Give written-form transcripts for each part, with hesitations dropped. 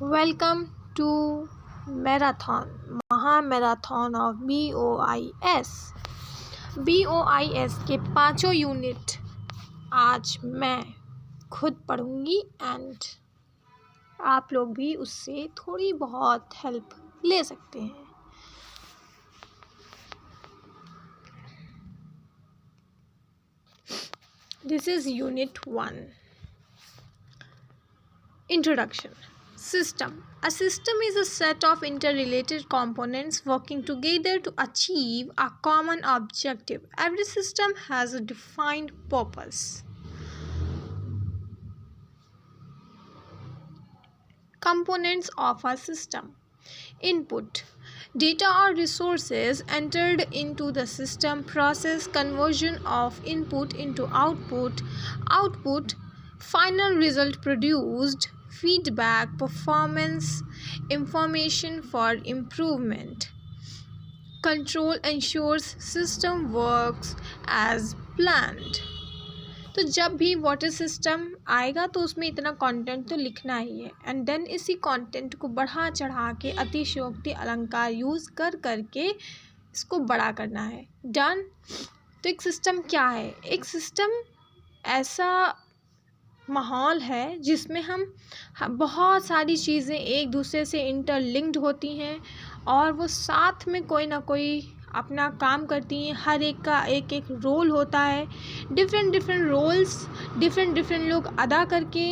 Welcome to Marathon, Maha Marathon of BOIS. BOIS के 5 unit आज मैं खुद पढ़ूंगी एंड आप लोग भी उससे थोड़ी बहुत हेल्प ले सकते हैं. This is Unit 1. Introduction. System. A system is a set of interrelated components working together to achieve a common objective. Every system has a defined purpose. Components of a system. Input. Data or resources entered into the system. Process. Conversion of input into output. Output. Final result produced. Feedback. Performance. Information for improvement. Control ensures system works as planned. तो जब भी water system आएगा तो उसमें इतना content तो लिखना ही है एंड देन इसी कंटेंट को बढ़ा चढ़ा के अतिशयोक्ति अलंकार यूज़ कर करके इसको बड़ा करना है. डन. तो एक सिस्टम क्या है? एक सिस्टम ऐसा माहौल है जिसमें हम बहुत सारी चीज़ें एक दूसरे से इंटरलिंक्ड होती हैं और वो साथ में कोई ना कोई अपना काम करती हैं. हर एक का एक एक रोल होता है. डिफरेंट रोल्स डिफरेंट लोग अदा करके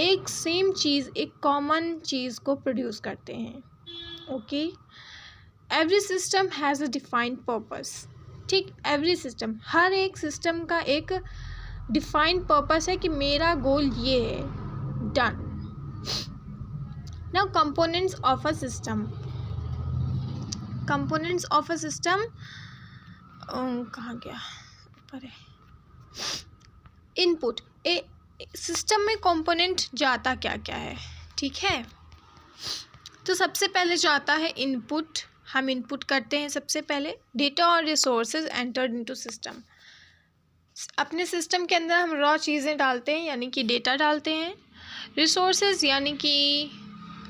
एक सेम चीज़, एक कॉमन चीज़ को प्रोड्यूस करते हैं. Okay. Every system has a defined purpose. ठीक. एवरी सिस्टम, हर एक सिस्टम का एक डिफाइंड पर्पस है कि मेरा गोल ये है. Done. Now components of a system. Components of a system कहाँ गया? ऊपर है. इनपुट. सिस्टम में कंपोनेंट जाता क्या क्या है? ठीक है. तो सबसे पहले जाता है इनपुट. हम इनपुट करते हैं सबसे पहले. डेटा और रिसोर्सेज एंटर्ड इनटू सिस्टम. अपने सिस्टम के अंदर हम रॉ चीज़ें डालते हैं यानी कि डेटा डालते हैं. रिसोर्सेज यानी कि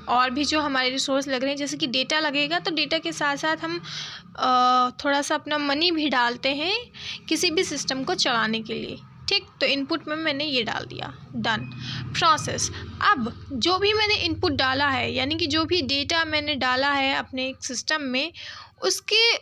और भी जो हमारे रिसोर्स लग रहे हैं, जैसे कि डेटा लगेगा तो डेटा के साथ साथ हम थोड़ा सा अपना मनी भी डालते हैं किसी भी सिस्टम को चलाने के लिए. ठीक. तो इनपुट में मैंने ये डाल दिया. डन. प्रोसेस. अब जो भी मैंने इनपुट डाला है यानी कि जो भी डेटा मैंने डाला है अपने सिस्टम में, उसके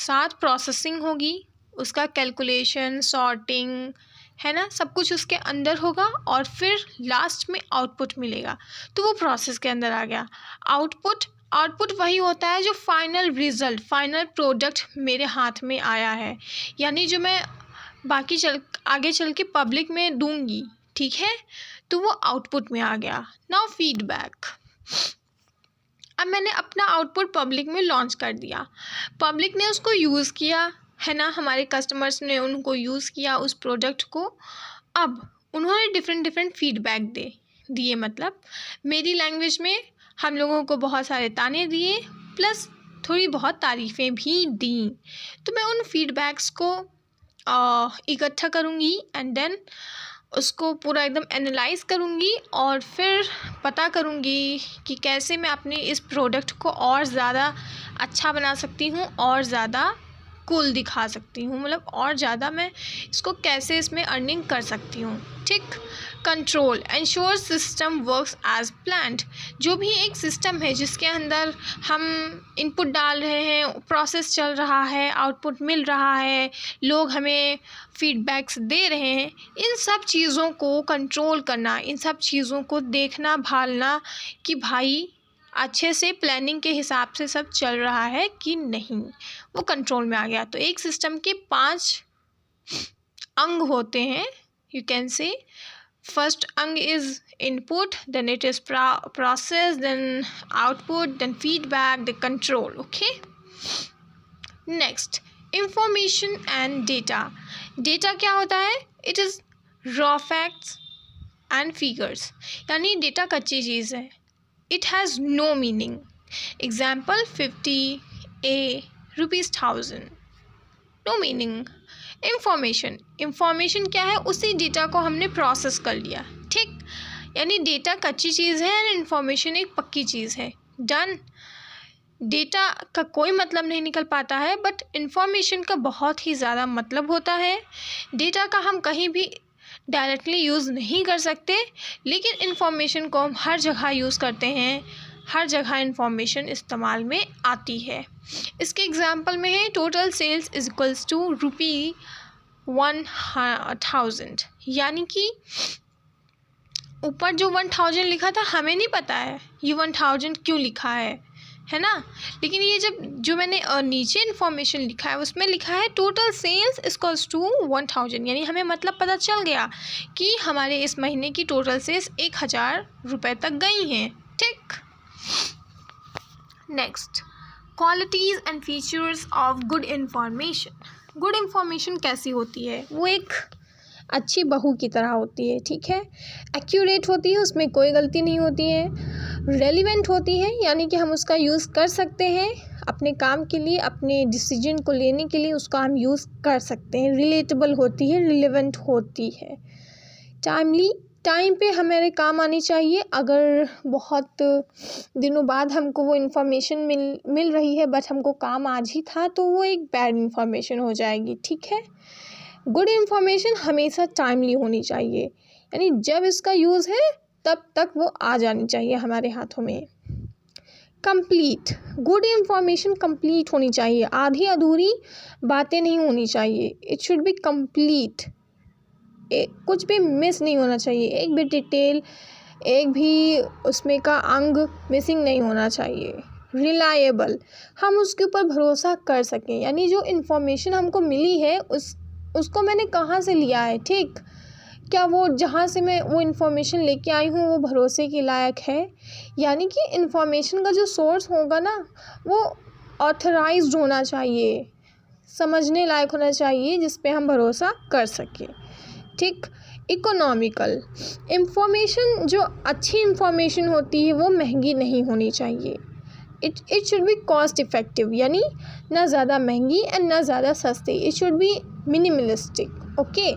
साथ प्रोसेसिंग होगी, उसका कैलकुलेशन, सॉर्टिंग है ना, सब कुछ उसके अंदर होगा और फिर लास्ट में आउटपुट मिलेगा. तो वो प्रोसेस के अंदर आ गया. आउटपुट वही होता है जो फाइनल रिजल्ट, फाइनल प्रोडक्ट मेरे हाथ में आया है, यानी जो मैं आगे चल के पब्लिक में दूंगी. ठीक है. तो वो आउटपुट में आ गया. Now feedback. अब मैंने अपना आउटपुट पब्लिक में लॉन्च कर दिया. पब्लिक ने उसको यूज़ किया है ना, हमारे कस्टमर्स ने उनको यूज़ किया उस प्रोडक्ट को. अब उन्होंने डिफरेंट फीडबैक दिए. मतलब मेरी लैंग्वेज में हम लोगों को बहुत सारे ताने दिए प्लस थोड़ी बहुत तारीफ़ें भी दी. तो मैं उन फीडबैक्स को इकट्ठा करूँगी एंड देन उसको पूरा एकदम एनालाइज़ करूँगी और फिर पता करूँगी कि कैसे मैं अपने इस प्रोडक्ट को और ज़्यादा अच्छा बना सकती हूँ और ज़्यादा कूल दिखा सकती हूँ. मतलब और ज़्यादा मैं इसको कैसे इसमें अर्निंग कर सकती हूँ. ठीक. Control. Ensure system works as planned. जो भी एक सिस्टम है जिसके अंदर हम इनपुट डाल रहे हैं, प्रोसेस चल रहा है, आउटपुट मिल रहा है, लोग हमें फीडबैक्स दे रहे हैं, इन सब चीज़ों को कंट्रोल करना, इन सब चीज़ों को देखना भालना कि भाई अच्छे से प्लानिंग के हिसाब से सब चल रहा है कि नहीं, वो कंट्रोल में आ गया. तो एक सिस्टम के 5 अंग होते हैं. यू कैन से फर्स्ट अंग is input, then it is process, then output, then feedback, then control. Okay. Next, information and data. Data क्या होता है? It is raw facts and figures. यानी डेटा कच्ची चीज़ है. It has no meaning. Example 50 A rupees 1000. No meaning. Information क्या है? उसी डेटा को हमने प्रोसेस कर लिया. ठीक. यानी डेटा कच्ची चीज़ है और इन्फॉर्मेशन एक पक्की चीज़ है। डन। डेटा का कोई मतलब नहीं निकल पाता है, बट इन्फॉर्मेशन का बहुत ही ज़्यादा मतलब होता है। डेटा का हम कहीं भी डायरेक्टली यूज़ नहीं कर सकते, लेकिन इन्फॉर्मेशन को हम हर जगह यूज़ करते हैं, हर जगह इन्फॉर्मेशन इस्तेमाल में आती है। इसके एग्जांपल में है total sales is equals to ₹1000, यानी कि ऊपर जो 1000 लिखा था हमें नहीं पता है ये 1000 क्यों लिखा है ना। लेकिन ये जो मैंने नीचे इन्फॉर्मेशन लिखा है उसमें लिखा है टोटल सेल्स इक्वल्स टू 1000, यानी हमें मतलब पता चल गया कि हमारे इस महीने की टोटल सेल्स 1000 रुपये तक गई हैं। ठीक। Next, qualities and features of good information. Good information कैसी होती है? वो एक अच्छी बहू की तरह होती है। ठीक है। एक्यूरेट होती है, उसमें कोई गलती नहीं होती है। रेलिवेंट होती है, यानी कि हम उसका यूज़ कर सकते हैं अपने काम के लिए, अपने डिसीजन को लेने के लिए उसका हम यूज़ कर सकते हैं। रिलेटेबल होती है, रिलेवेंट होती है। टाइमली, टाइम पे हमारे काम आनी चाहिए। अगर बहुत दिनों बाद हमको वो इन्फॉर्मेशन मिल रही है बट हमको काम आज ही था, तो वो एक बैड इन्फॉर्मेशन हो जाएगी। ठीक है। गुड इन्फॉर्मेशन हमेशा टाइमली होनी चाहिए, यानी जब इसका यूज़ है तब तक वो आ जानी चाहिए हमारे हाथों में। कंप्लीट, गुड इन्फॉर्मेशन कंप्लीट होनी चाहिए, आधी अधूरी बातें नहीं होनी चाहिए। इट शुड बी कंप्लीट, कुछ भी मिस नहीं होना चाहिए, एक भी डिटेल, एक भी उसमें का अंग मिसिंग नहीं होना चाहिए। रिलायबल, हम उसके ऊपर भरोसा कर सकें, यानी जो इन्फॉर्मेशन हमको मिली है उसको मैंने कहाँ से लिया है। ठीक, क्या वो जहाँ से मैं वो इन्फॉर्मेशन लेके आई हूँ वो भरोसे के लायक है, यानी कि इन्फॉर्मेशन का जो सोर्स होगा ना वो ऑथराइज्ड होना चाहिए, समझने लायक होना चाहिए, जिस पे हम भरोसा कर सकें। ठीक। इकोनॉमिकल, इन्फॉर्मेशन जो अच्छी इन्फॉर्मेशन होती है वो महंगी नहीं होनी चाहिए। It should be cost effective, यानी ना ज़्यादा महंगी एंड ना ज़्यादा सस्ती। It should be minimalistic. Okay.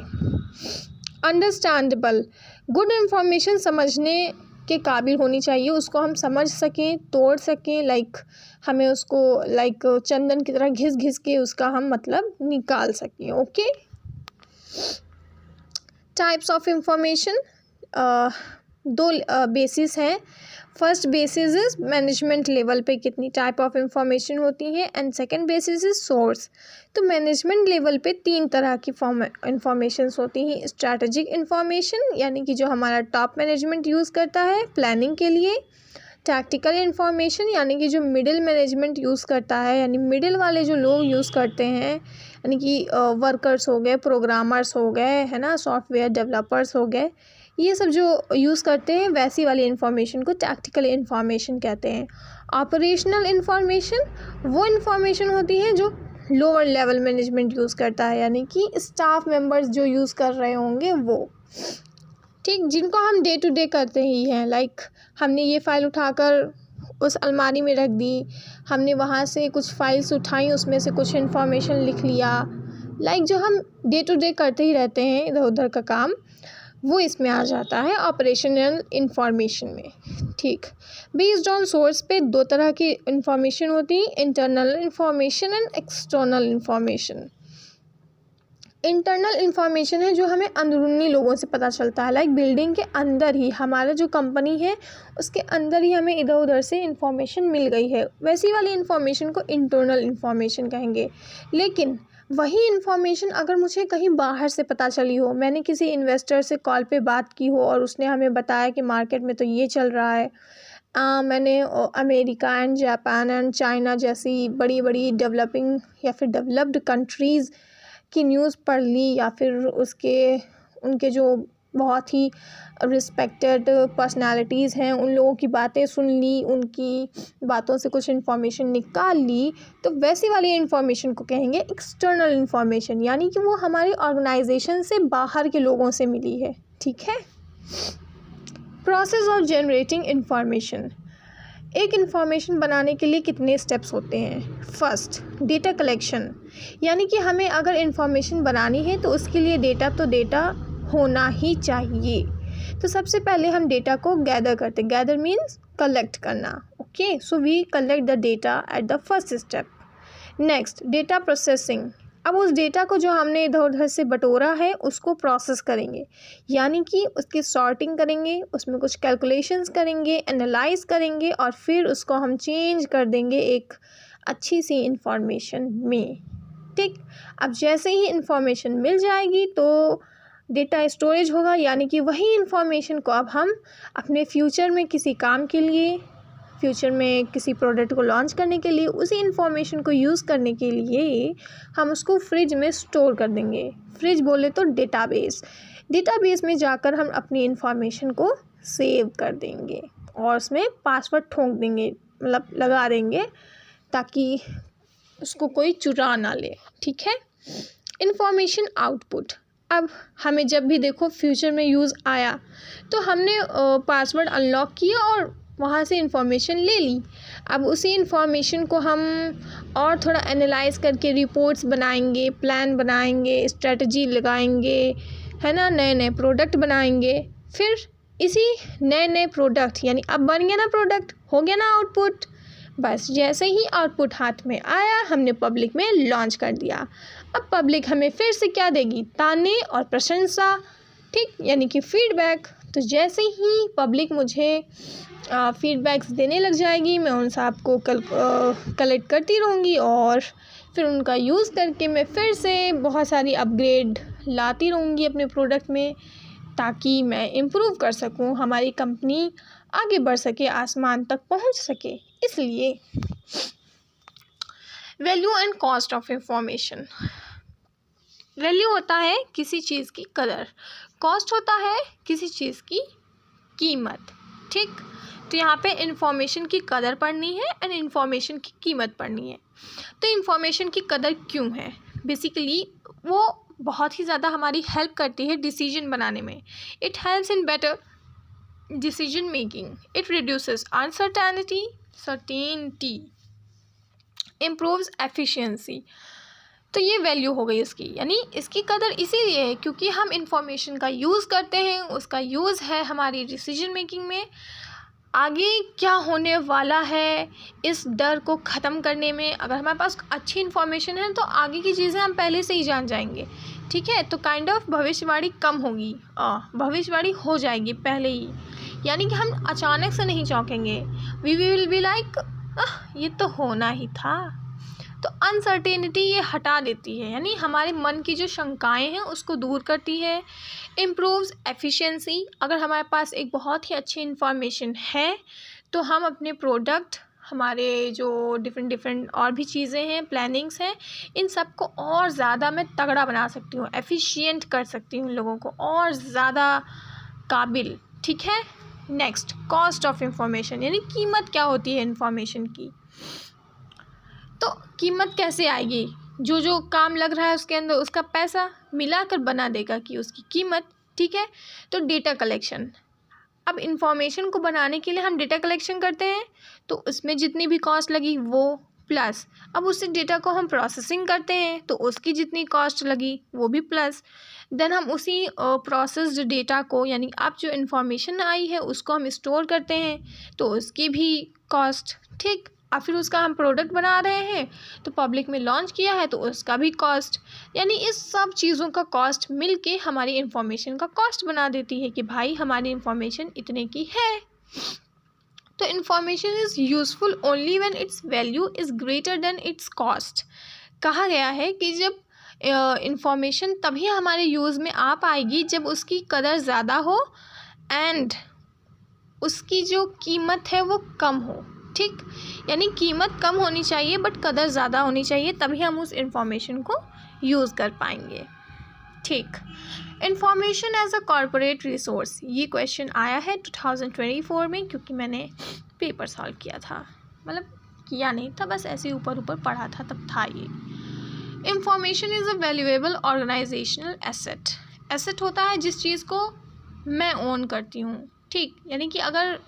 Understandable, good information समझने के काबिल होनी चाहिए, उसको हम समझ सकें, तोड़ सकें, लाइक हमें उसको लाइक चंदन की तरह घिस घिस के उसका हम मतलब निकाल सकें। ओके। टाइप्स ऑफ इंफॉर्मेशन, दो बेसिस हैं। First basis is management level पे कितनी टाइप ऑफ इंफॉर्मेशन होती है, and second basis is source. तो मैनेजमेंट लेवल पे 3 तरह की इंफॉर्मेशंस होती हैं। स्ट्रैटेजिक इंफॉर्मेशन, यानी कि जो हमारा टॉप मैनेजमेंट यूज़ करता है प्लानिंग के लिए। टैक्टिकल इंफॉर्मेशन, यानी कि जो मिडिल मैनेजमेंट यूज़ करता है, यानी मिडिल वाले जो लोग यूज़ करते हैं, यानी कि वर्कर्स हो गए, प्रोग्रामर्स हो गए, है ना, सॉफ्टवेयर डेवलपर्स हो गए, ये सब जो यूज़ करते हैं वैसी वाली इन्फॉर्मेशन को टैक्टिकल इन्फॉर्मेशन कहते हैं। ऑपरेशनल इन्फॉर्मेशन वो इन्फॉर्मेशन होती है जो लोअर लेवल मैनेजमेंट यूज़ करता है, यानी कि स्टाफ मेंबर्स जो यूज़ कर रहे होंगे वो। ठीक, जिनको हम डे टू डे करते ही हैं, लाइक हमने ये फ़ाइल उठाकर उस अलमारी में रख दी, हमने वहाँ से कुछ फाइल्स उठाई, उसमें से कुछ इन्फॉर्मेशन लिख लिया, लाइक जो हम डे टू डे करते ही रहते हैं इधर उधर का काम, वो इसमें आ जाता है ऑपरेशनल इंफॉर्मेशन में। ठीक। बेस्ड ऑन सोर्स पे 2 तरह की इंफॉर्मेशन होती है, internal information and external information. Internal information है जो हमें अंदरूनी लोगों से पता चलता है, लाइक बिल्डिंग के अंदर ही हमारा जो कंपनी है उसके अंदर ही हमें इधर उधर से इंफॉर्मेशन मिल गई है, वैसी वाली इंफॉर्मेशन को इंटरनल इंफॉर्मेशन कहेंगे। लेकिन वही इन्फॉर्मेशन अगर मुझे कहीं बाहर से पता चली हो, मैंने किसी इन्वेस्टर से कॉल पे बात की हो और उसने हमें बताया कि मार्केट में तो ये चल रहा है, मैंने America and Japan and China जैसी बड़ी बड़ी डेवलपिंग या फिर डेवलप्ड कंट्रीज़ की न्यूज़ पढ़ ली, या फिर उनके जो बहुत ही रिस्पेक्टेड पर्सनालिटीज़ हैं उन लोगों की बातें सुन ली, उनकी बातों से कुछ इन्फॉर्मेशन निकाल ली, तो वैसी वाली इन्फॉर्मेशन को कहेंगे एक्सटर्नल इन्फॉर्मेशन, यानी कि वो हमारी ऑर्गेनाइजेशन से बाहर के लोगों से मिली है। ठीक है। प्रोसेस ऑफ जनरेटिंग इन्फॉर्मेशन, एक इन्फॉर्मेशन बनाने के लिए कितने स्टेप्स होते हैं। फर्स्ट, डेटा कलेक्शन, यानी कि हमें अगर इन्फॉर्मेशन बनानी है तो उसके लिए डेटा होना ही चाहिए। तो सबसे पहले हम डेटा को गैदर करते हैं, गैदर मीन्स कलेक्ट करना, okay. So we collect the data at the first step. Next data processing, अब उस डेटा को जो हमने इधर उधर से बटोरा है उसको प्रोसेस करेंगे, यानी कि उसकी सॉर्टिंग करेंगे, उसमें कुछ कैलकुलेशंस करेंगे, एनालाइज करेंगे और फिर उसको हम चेंज कर देंगे एक अच्छी सी इंफॉर्मेशन में, ठीक। अब जैसे ही इंफॉर्मेशन मिल जाएगी तो डेटा स्टोरेज होगा, यानी कि वही इंफॉर्मेशन को अब हम अपने फ्यूचर में किसी काम के लिए, फ्यूचर में किसी प्रोडक्ट को लॉन्च करने के लिए, उसी इंफॉर्मेशन को यूज़ करने के लिए हम उसको फ्रिज में स्टोर कर देंगे। फ्रिज बोले तो डेटाबेस, डेटाबेस में जाकर हम अपनी इंफॉर्मेशन को सेव कर देंगे और उसमें पासवर्ड ठोंक देंगे, मतलब लगा देंगे, ताकि उसको कोई चुरा ना ले, ठीक है। इंफॉर्मेशन आउटपुट, अब हमें जब भी देखो फ्यूचर में यूज़ आया तो हमने पासवर्ड अनलॉक किया और वहाँ से इंफॉर्मेशन ले ली। अब उसी इंफॉर्मेशन को हम और थोड़ा एनालाइज करके रिपोर्ट्स बनाएंगे, प्लान बनाएंगे, स्ट्रेटजी लगाएंगे, है ना, नए नए प्रोडक्ट बनाएंगे। फिर इसी नए नए प्रोडक्ट, यानी अब बन गया ना प्रोडक्ट, हो गया ना आउटपुट, बस जैसे ही आउटपुट हाथ में आया हमने पब्लिक में लॉन्च कर दिया। अब पब्लिक हमें फिर से क्या देगी, ताने और प्रशंसा, ठीक, यानी कि फीडबैक। तो जैसे ही पब्लिक मुझे फीडबैक्स देने लग जाएगी, मैं उन सब को कलेक्ट करती रहूँगी और फिर उनका यूज़ करके मैं फिर से बहुत सारी अपग्रेड लाती रहूँगी अपने प्रोडक्ट में, ताकि मैं इम्प्रूव कर सकूँ, हमारी कंपनी आगे बढ़ सके, आसमान तक पहुँच सके। इसलिए value and cost of information, value होता है किसी चीज़ की कदर, कॉस्ट होता है किसी चीज़ की कीमत, ठीक। तो यहाँ पे इंफॉर्मेशन की कदर पढ़नी है एंड इंफॉर्मेशन की कीमत पढ़नी है। तो इंफॉर्मेशन की कदर क्यों है, बेसिकली वो बहुत ही ज़्यादा हमारी हेल्प करती है डिसीजन बनाने में। It helps in better decision making, it reduces uncertainty, certainty, improves efficiency. तो ये वैल्यू हो गई इसकी, यानी इसकी कदर इसीलिए है क्योंकि हम इंफॉर्मेशन का यूज़ करते हैं, उसका यूज़ है हमारी डिसीजन मेकिंग में, आगे क्या होने वाला है इस डर को ख़त्म करने में। अगर हमारे पास अच्छी इन्फॉर्मेशन है तो आगे की चीज़ें हम पहले से ही जान जाएंगे, ठीक है। तो काइंड ऑफ भविष्यवाणी कम होगी, भविष्यवाणी हो जाएगी पहले ही, यानी कि हम अचानक से नहीं चौंकेंगे। वी विल बी लाइक ये तो होना ही था। तो अनसर्टेनिटी ये हटा देती है, यानी हमारे मन की जो शंकाएं हैं उसको दूर करती है। इम्प्रूव्स एफिशिएंसी, अगर हमारे पास एक बहुत ही अच्छी इन्फॉर्मेशन है तो हम अपने प्रोडक्ट, हमारे जो डिफरेंट और भी चीज़ें हैं, प्लानिंग्स हैं, इन सब को और ज़्यादा मैं तगड़ा बना सकती हूँ, एफिशिएंट कर सकती हूँ लोगों को और ज़्यादा काबिल, ठीक है। नेक्स्ट कॉस्ट ऑफ इंफॉर्मेशन, यानी कीमत क्या होती है इंफॉर्मेशन की। तो कीमत कैसे आएगी, जो जो काम लग रहा है उसके अंदर उसका पैसा मिलाकर बना देगा कि उसकी कीमत, ठीक है। तो डेटा कलेक्शन, अब इंफॉर्मेशन को बनाने के लिए हम डेटा कलेक्शन करते हैं तो उसमें जितनी भी कॉस्ट लगी वो प्लस, अब उससे डेटा को हम प्रोसेसिंग करते हैं तो उसकी जितनी कॉस्ट लगी वो भी प्लस, देन हम उसी प्रोसेस्ड डेटा को, यानी अब जो इन्फॉर्मेशन आई है उसको हम स्टोर करते हैं तो उसकी भी कॉस्ट, ठीक। और फिर उसका हम प्रोडक्ट बना रहे हैं तो पब्लिक में लॉन्च किया है तो उसका भी कॉस्ट, यानी इस सब चीज़ों का कॉस्ट मिलके हमारी इन्फॉर्मेशन का कॉस्ट बना देती है कि भाई हमारी इन्फॉर्मेशन इतने की है। तो information is useful only when it's value is greater than it's cost. कहा गया है कि जब इन्फॉर्मेशन तभी हमारे यूज़ में आ पाएगी जब उसकी कदर ज़्यादा हो एंड उसकी जो कीमत है वो कम हो, ठीक। यानी कीमत कम होनी चाहिए बट कदर ज़्यादा होनी चाहिए, तभी हम उस इंफॉर्मेशन को यूज़ कर पाएंगे, ठीक। Information as a corporate resource, ये क्वेश्चन आया है 2024 में, क्योंकि मैंने पेपर सॉल्व किया था, मतलब किया नहीं था, बस ऐसे ऊपर ऊपर पढ़ा था, तब था ये। Information is a valuable organisational asset, asset होता है जिस चीज़ को मैं ओन करती हूँ, ठीक। यानी कि अगर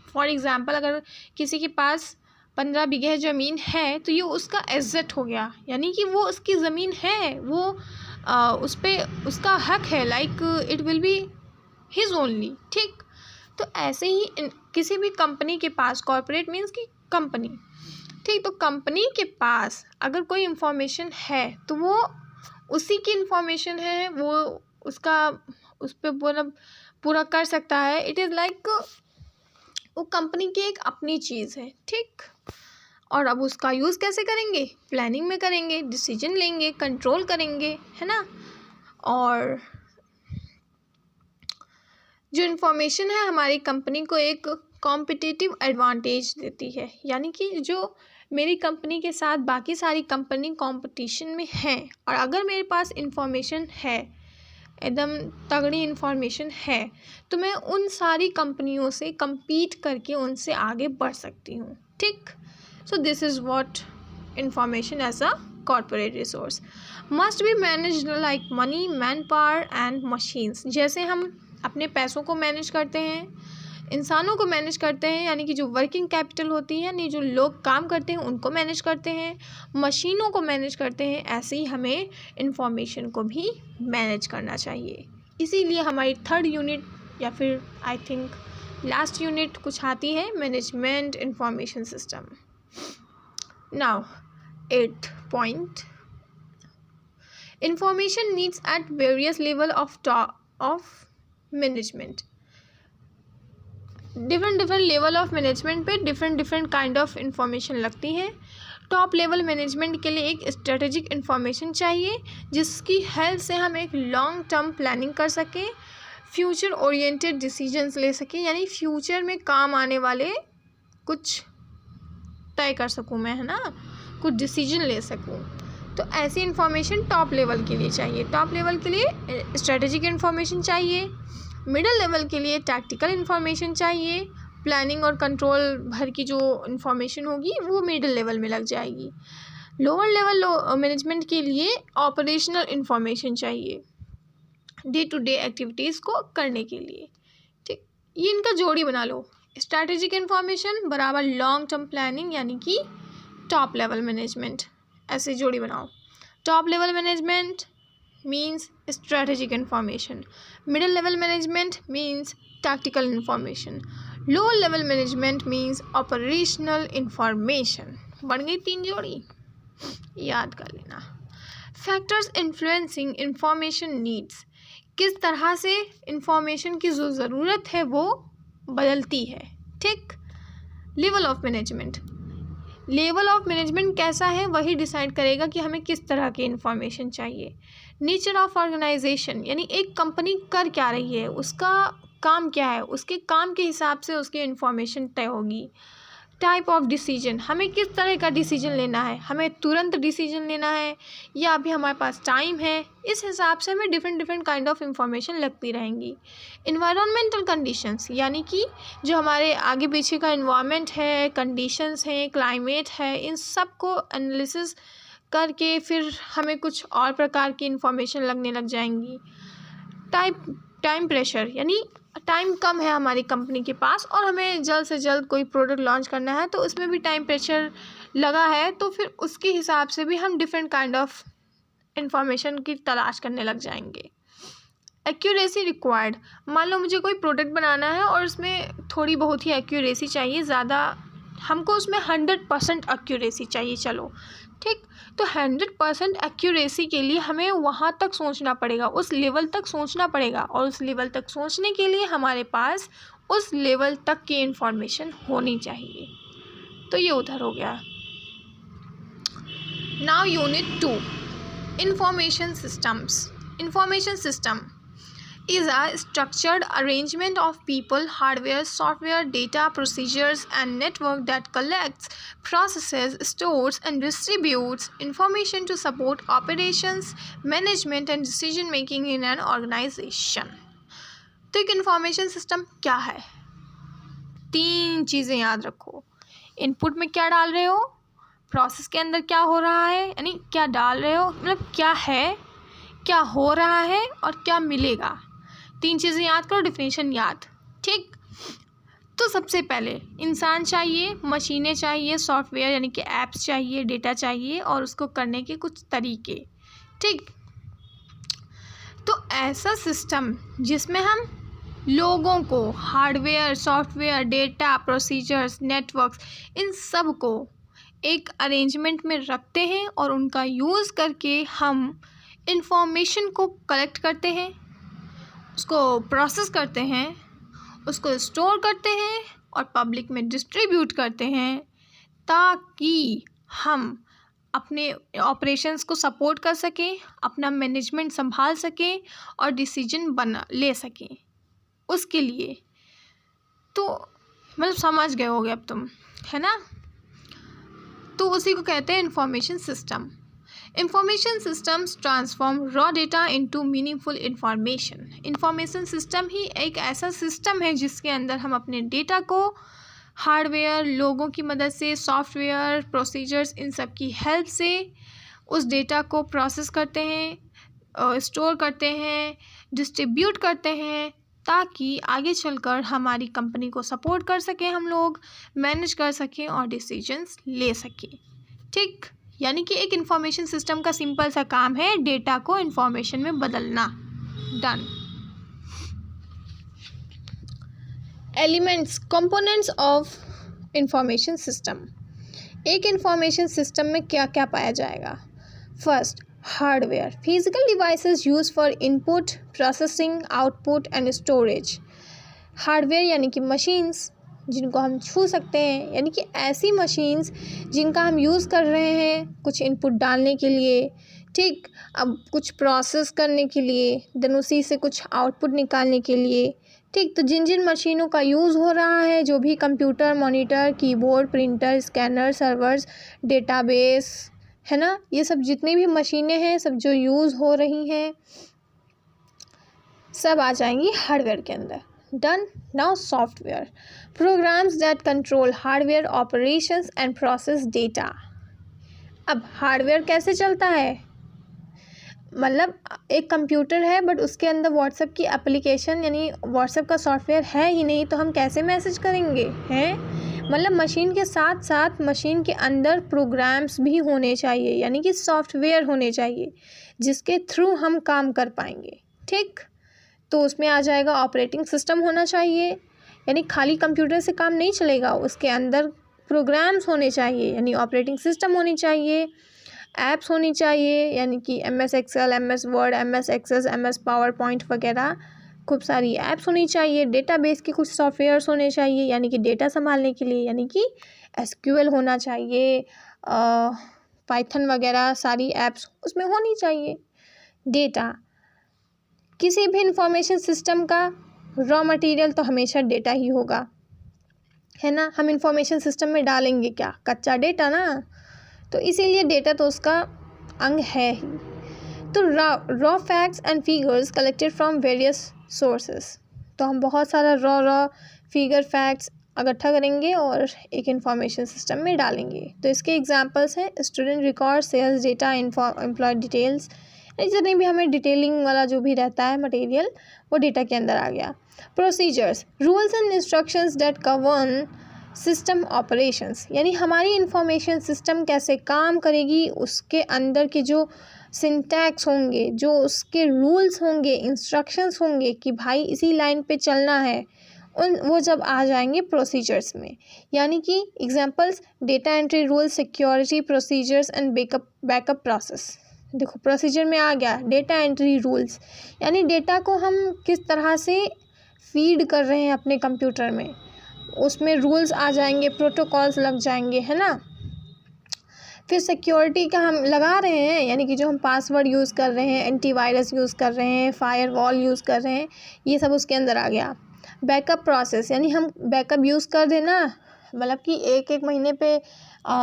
फॉर एग्ज़ाम्पल अगर किसी के पास 15 बीघे ज़मीन है तो ये उसका एसेट हो गया, यानी कि वो उसकी ज़मीन है, वो उस पर उसका हक है, like it will be his only, ठीक। तो ऐसे ही किसी भी कंपनी के पास, कॉर्पोरेट मीन्स की कंपनी, ठीक, तो कंपनी के पास अगर कोई इंफॉर्मेशन है तो वो उसी की इंफॉर्मेशन है, वो उसका उस पर पूरा कर सकता है। इट इज़ लाइक वो कंपनी की एक अपनी चीज़ है, ठीक। और अब उसका यूज़ कैसे करेंगे? प्लानिंग में करेंगे, डिसीजन लेंगे, कंट्रोल करेंगे, है ना। और जो इन्फॉर्मेशन है हमारी कंपनी को एक कॉम्पिटिटिव एडवांटेज देती है, यानी कि जो मेरी कंपनी के साथ बाकी सारी कंपनी कंपटीशन में हैं, और अगर मेरे पास इंफॉर्मेशन है, एकदम तगड़ी इंफॉर्मेशन है, तो मैं उन सारी कंपनियों से compete करके उनसे आगे बढ़ सकती हूँ, ठीक। So this is what information as a corporate resource must be managed like money, manpower and machines. जैसे हम अपने पैसों को मैनेज करते हैं, इंसानों को मैनेज करते हैं, यानी कि जो वर्किंग कैपिटल होती है, यानी जो लोग काम करते हैं उनको मैनेज करते हैं, मशीनों को मैनेज करते हैं, ऐसे ही हमें इंफॉर्मेशन को भी मैनेज करना चाहिए। इसीलिए हमारी थर्ड यूनिट या फिर आई थिंक लास्ट यूनिट कुछ आती है, management information system. Now 8th point, information needs at various level of management. Different level of management पे डिफरेंट काइंड ऑफ इंफॉर्मेशन लगती है। टॉप लेवल मैनेजमेंट के लिए एक स्ट्रेटेजिक इंफॉर्मेशन चाहिए जिसकी हेल्प से हम एक लॉन्ग टर्म प्लानिंग कर सकें, फ्यूचर ओरिएंटेड डिसीजंस ले सकें, यानी फ्यूचर में काम आने वाले कुछ तय कर सकूं मैं, है ना, कुछ डिसीजन ले सकूं। तो ऐसी इंफॉर्मेशन टॉप लेवल के लिए चाहिए। टॉप लेवल के लिए स्ट्रेटेजिक इंफॉर्मेशन चाहिए, मिडिल लेवल के लिए टैक्टिकल इन्फॉर्मेशन चाहिए, प्लानिंग और कंट्रोल भर की जो इन्फॉर्मेशन होगी वो मिडिल लेवल में लग जाएगी। लोअर लेवल मैनेजमेंट के लिए ऑपरेशनल इन्फॉर्मेशन चाहिए, डे टू डे एक्टिविटीज़ को करने के लिए, ठीक। ये इनका जोड़ी बना लो, स्ट्रैटेजिक इन्फॉर्मेशन बराबर लॉन्ग टर्म प्लानिंग, यानी कि टॉप लेवल मैनेजमेंट, ऐसे जोड़ी बनाओ। Top level management means strategic information, middle level management means tactical information, lower level management means operational information। बन गई 3 जोड़ी, याद कर लेना। फैक्टर्स इन्फ्लुएंसिंग इंफॉर्मेशन नीड्स, किस तरह से इंफॉर्मेशन की जो ज़रूरत है वो बदलती है, ठीक। Level of management, level of management कैसा है वही डिसाइड करेगा कि हमें किस तरह की इंफॉर्मेशन चाहिए। नेचर ऑफ ऑर्गेनाइजेशन, यानी एक कंपनी कर क्या रही है, उसका काम क्या है, उसके काम के हिसाब से उसकी इंफॉर्मेशन तय होगी। टाइप ऑफ डिसीजन, हमें किस तरह का डिसीजन लेना है, हमें तुरंत डिसीजन लेना है या अभी हमारे पास टाइम है, इस हिसाब से हमें डिफरेंट काइंड ऑफ इंफॉर्मेशन लगती रहेंगी। इन्वायरमेंटल कंडीशंस, यानी कि जो हमारे आगे पीछे का इन्वायरमेंट है, कंडीशंस हैं, क्लाइमेट है, इन सब को एनालिसिस करके फिर हमें कुछ और प्रकार की इंफॉर्मेशन लगने लग जाएंगी। टाइम प्रेशर, यानी टाइम कम है हमारी कंपनी के पास और हमें जल्द से जल्द कोई प्रोडक्ट लॉन्च करना है, तो उसमें भी टाइम प्रेशर लगा है, तो फिर उसके हिसाब से भी हम डिफरेंट काइंड ऑफ इंफॉर्मेशन की तलाश करने लग जाएंगे। एक्यूरेसी रिक्वायर्ड, मान लो मुझे कोई प्रोडक्ट बनाना है और उसमें थोड़ी बहुत ही एक्यूरेसी चाहिए, ज़्यादा हमको उसमें 100% एक्यूरेसी चाहिए, चलो ठीक। तो 100% एक्यूरेसी के लिए हमें वहाँ तक सोचना पड़ेगा, उस लेवल तक सोचना पड़ेगा, और उस लेवल तक सोचने के लिए हमारे पास उस लेवल तक की इंफॉर्मेशन होनी चाहिए। तो ये उधर हो गया। Now unit 2, information systems. Information system is a structured arrangement of people, hardware, software, data, procedures, and network that collects, processes, stores, and distributes information to support operations, management, and decision making in an organization। तो एक information system क्या है? 3 चीज़ें याद रखो। Input में क्या डाल रहे हो, प्रोसेस के अंदर क्या हो रहा है, यानी क्या डाल रहे हो, मतलब क्या है, क्या हो रहा है, और क्या मिलेगा। 3 चीज़ें याद करो, डिफिनेशन याद, ठीक। तो सबसे पहले इंसान चाहिए, मशीनें चाहिए, सॉफ्टवेयर यानी कि ऐप्स चाहिए, डेटा चाहिए, और उसको करने के कुछ तरीके, ठीक। तो ऐसा सिस्टम जिसमें हम लोगों को, hardware, software, data, procedures, networks, इन सब को एक अरेंजमेंट में रखते हैं और उनका यूज़ करके हम इंफॉर्मेशन को कलेक्ट करते हैं, उसको प्रोसेस करते हैं, उसको स्टोर करते हैं और पब्लिक में डिस्ट्रीब्यूट करते हैं, ताकि हम अपने ऑपरेशंस को सपोर्ट कर सकें, अपना मैनेजमेंट संभाल सकें और डिसीजन ले सकें। उसके लिए तो मतलब समझ गए होगे अब तुम, है ना। तो उसी को कहते हैं information system. Information systems transform raw data into meaningful information. Information system ही एक ऐसा सिस्टम है जिसके अंदर हम अपने डेटा को हार्डवेयर, लोगों की मदद से, सॉफ्टवेयर, प्रोसीजर्स, इन सब की हेल्प से उस डेटा को प्रोसेस करते हैं, स्टोर करते हैं, डिस्ट्रीब्यूट करते हैं, ताकि आगे चलकर हमारी कंपनी को सपोर्ट कर सकें, हम लोग मैनेज कर सकें और डिसीजंस ले सकें। ठीक, यानी कि एक इंफॉर्मेशन सिस्टम का सिंपल सा काम है डेटा को इंफॉर्मेशन में बदलना। Done. Elements, components of information system. एक इंफॉर्मेशन सिस्टम में क्या क्या पाया जाएगा। First, hardware, physical devices use for input, processing, output and storage. Hardware यानी कि मशीन्स जिनको हम छू सकते हैं, यानी कि ऐसी मशीन्स जिनका हम यूज़ कर रहे हैं कुछ इनपुट डालने के लिए, ठीक, अब कुछ प्रोसेस करने के लिए, देन उसी से कुछ आउटपुट निकालने के लिए, ठीक। तो जिन जिन मशीनों का यूज़ हो रहा है, जो भी computer, monitor, keyboard, printer, scanner, servers, database, है ना, ये सब जितनी भी मशीनें हैं, सब जो यूज़ हो रही हैं, सब आ जाएंगी हार्डवेयर के अंदर। Done. Now software, programmes that control hardware operations and process data. अब हार्डवेयर कैसे चलता है, मतलब एक कंप्यूटर है बट उसके अंदर व्हाट्सएप की एप्लीकेशन यानी व्हाट्सएप का सॉफ्टवेयर है ही नहीं, तो हम कैसे मैसेज करेंगे, हैं। मतलब मशीन के साथ साथ मशीन के अंदर प्रोग्राम्स भी होने चाहिए, यानी कि सॉफ्टवेयर होने चाहिए जिसके थ्रू हम काम कर पाएंगे, ठीक। तो उसमें आ जाएगा ऑपरेटिंग सिस्टम होना चाहिए, यानी खाली कंप्यूटर से काम नहीं चलेगा, उसके अंदर प्रोग्राम्स होने चाहिए, यानी ऑपरेटिंग सिस्टम होनी चाहिए, ऐप्स होनी चाहिए, यानी कि MS Excel, MS Word, MS Access, MS PowerPoint वगैरह खूब सारी ऐप्स होनी चाहिए, डेटाबेस के कुछ सॉफ्टवेयर्स होने चाहिए, यानी कि डेटा संभालने के लिए, यानी कि SQL होना चाहिए, पाइथन वगैरह सारी ऐप्स उसमें होनी चाहिए। डेटा, किसी भी इंफॉर्मेशन सिस्टम का रॉ मटेरियल तो हमेशा डेटा ही होगा, है ना। हम इंफॉर्मेशन सिस्टम में डालेंगे क्या, कच्चा डेटा ना, तो इसीलिए डेटा तो उसका अंग है ही। तो raw facts and figures collected from various sources, तो हम बहुत सारा रॉ फिगर फैक्ट्स इकट्ठा करेंगे और एक इंफॉर्मेशन सिस्टम में डालेंगे। तो इसके एग्जांपल्स हैं student record, sales data, employ details, जितने भी हमें डिटेलिंग वाला जो भी रहता है मटेरियल वो डेटा के अंदर आ गया। Procedures, rules and instructions that govern system operations, यानी हमारी इंफॉर्मेशन सिस्टम कैसे काम करेगी, उसके अंदर के जो सिंटैक्स होंगे, जो उसके रूल्स होंगे, इंस्ट्रक्शंस होंगे कि भाई इसी लाइन पे चलना है, वो जब आ जाएंगे प्रोसीजर्स में। यानी कि examples, data entry rule, security procedures and backup process. देखो प्रोसीजर में आ गया डेटा एंट्री रूल्स, यानी डेटा को हम किस तरह से फीड कर रहे हैं अपने कंप्यूटर में, उसमें रूल्स आ जाएंगे, प्रोटोकॉल्स लग जाएंगे, है ना। फिर सिक्योरिटी का हम लगा रहे हैं, यानी कि जो हम पासवर्ड यूज़ कर रहे हैं, एंटीवायरस यूज़ कर रहे हैं, फायरवॉल यूज़ कर रहे हैं, ये सब उसके अंदर आ गया। बैकअप प्रोसेस, यानी हम बैकअप यूज़ कर देना, मतलब कि एक एक महीने पे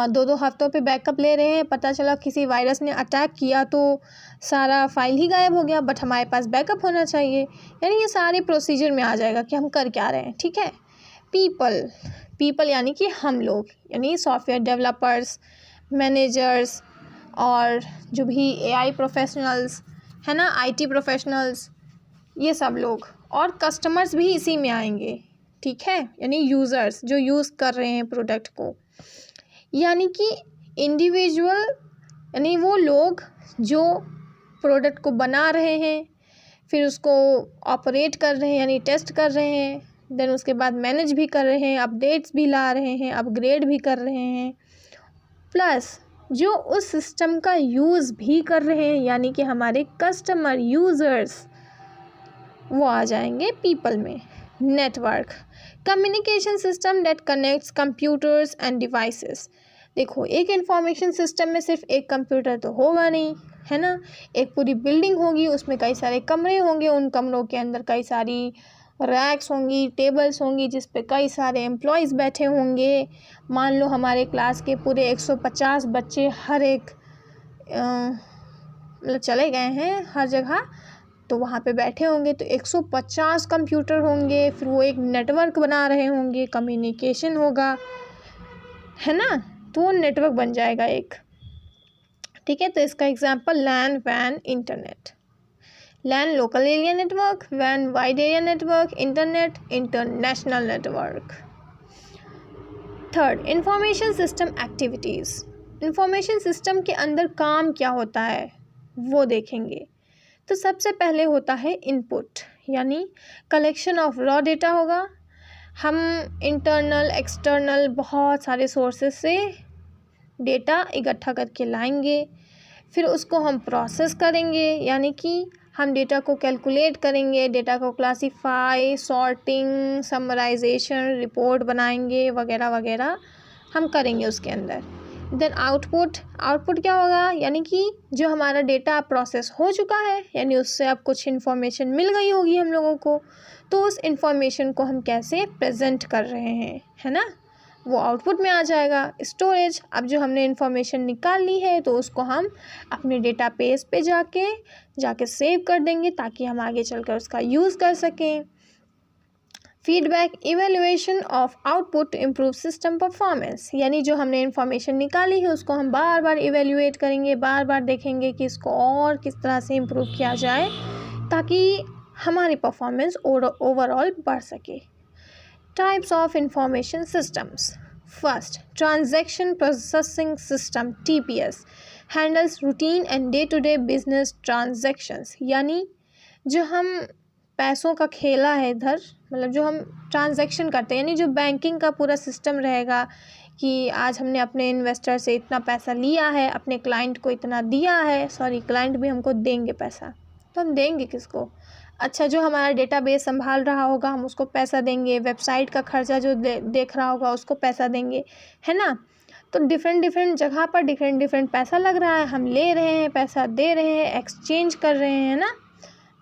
2-2 हफ्तों पे बैकअप ले रहे हैं, पता चला किसी वायरस ने अटैक किया तो सारा फाइल ही गायब हो गया, बट हमारे पास बैकअप होना चाहिए, यानी ये सारे प्रोसीजर में आ जाएगा कि हम कर क्या रहे हैं, ठीक है। पीपल यानी कि हम लोग, यानी सॉफ्टवेयर डेवलपर्स, मैनेजर्स और जो भी AI प्रोफेशनल्स है ना, IT प्रोफेशनल्स, ये सब लोग, और कस्टमर्स भी इसी में आएंगे, ठीक है, यानी यूज़र्स जो यूज़ कर रहे हैं प्रोडक्ट को, यानी कि इंडिविजुअल, यानी वो लोग जो प्रोडक्ट को बना रहे हैं, फिर उसको ऑपरेट कर रहे हैं यानी टेस्ट कर रहे हैं, देन उसके बाद मैनेज भी कर रहे हैं, अपडेट्स भी ला रहे हैं, अपग्रेड भी कर रहे हैं, प्लस जो उस सिस्टम का यूज़ भी कर रहे हैं यानी कि हमारे कस्टमर यूज़र्स, वो आ जाएंगे पीपल में। Network, communication system that connects computers end devices. देखो, एक इंफॉर्मेशन सिस्टम में सिर्फ एक कंप्यूटर तो होगा नहीं, है ना। एक पूरी बिल्डिंग होगी, उसमें कई सारे कमरे होंगे, उन कमरों के अंदर कई सारी रैक्स होंगी, टेबल्स होंगी, जिस पे कई सारे एम्प्लॉयज़ बैठे होंगे। मान लो हमारे क्लास के पूरे 150 बच्चे हर एक मतलब चले गए हैं हर जगह, तो वहाँ पे बैठे होंगे, तो 150 कंप्यूटर होंगे, फिर वो एक नेटवर्क बना रहे होंगे, कम्युनिकेशन होगा, है ना, तो वो नेटवर्क बन जाएगा एक। ठीक है, तो इसका एग्जांपल लैन, वैन, इंटरनेट। लैन local area network, van wide area network, internet international network. Third, information system activities. Information system के अंदर काम क्या होता है वो देखेंगे। तो सबसे पहले होता है इनपुट, यानी कलेक्शन ऑफ रॉ डेटा होगा। हम इंटरनल एक्सटर्नल बहुत सारे सोर्सेस से डेटा इकट्ठा करके लाएंगे, फिर उसको हम प्रोसेस करेंगे, यानी कि हम डेटा को कैलकुलेट करेंगे, डेटा को क्लासीफाई, सॉर्टिंग, समराइजेशन, रिपोर्ट बनाएंगे वगैरह वगैरह हम करेंगे उसके अंदर। देन आउटपुट, आउटपुट क्या होगा, यानी कि जो हमारा डेटा प्रोसेस हो चुका है, यानी उससे अब कुछ इन्फॉर्मेशन मिल गई होगी हम लोगों को, तो उस इन्फॉर्मेशन को हम कैसे प्रेजेंट कर रहे हैं, है ना, वो आउटपुट में आ जाएगा। स्टोरेज, अब जो हमने इन्फॉर्मेशन निकाल ली है तो उसको हम अपने डेटाबेस पे जाके सेव कर देंगे ताकि हम आगे चलकर उसका यूज़ कर सकें। Feedback, evaluation of output to improve system performance, यानी जो हमने इन्फॉर्मेशन निकाली है उसको हम बार बार इवेल्युएट करेंगे, बार बार देखेंगे कि इसको और किस तरह से इम्प्रूव किया जाए ताकि हमारी परफॉर्मेंस ओवरऑल बढ़ सके। Types of information systems. First, transaction processing system TPS handles routine and day-to-day business transactions, यानी जो हम पैसों का खेला है इधर, मतलब जो हम ट्रांजैक्शन करते हैं, यानी जो बैंकिंग का पूरा सिस्टम रहेगा कि आज हमने अपने इन्वेस्टर से इतना पैसा लिया है, अपने क्लाइंट को इतना दिया है, क्लाइंट भी हमको देंगे पैसा, तो हम देंगे किसको, अच्छा जो हमारा डेटाबेस संभाल रहा होगा हम उसको पैसा देंगे, वेबसाइट का खर्चा जो देख रहा होगा उसको पैसा देंगे, है ना। तो डिफरेंट जगह पर डिफरेंट पैसा लग रहा है, हम ले रहे हैं, पैसा दे रहे हैं, एक्सचेंज कर रहे हैं ना,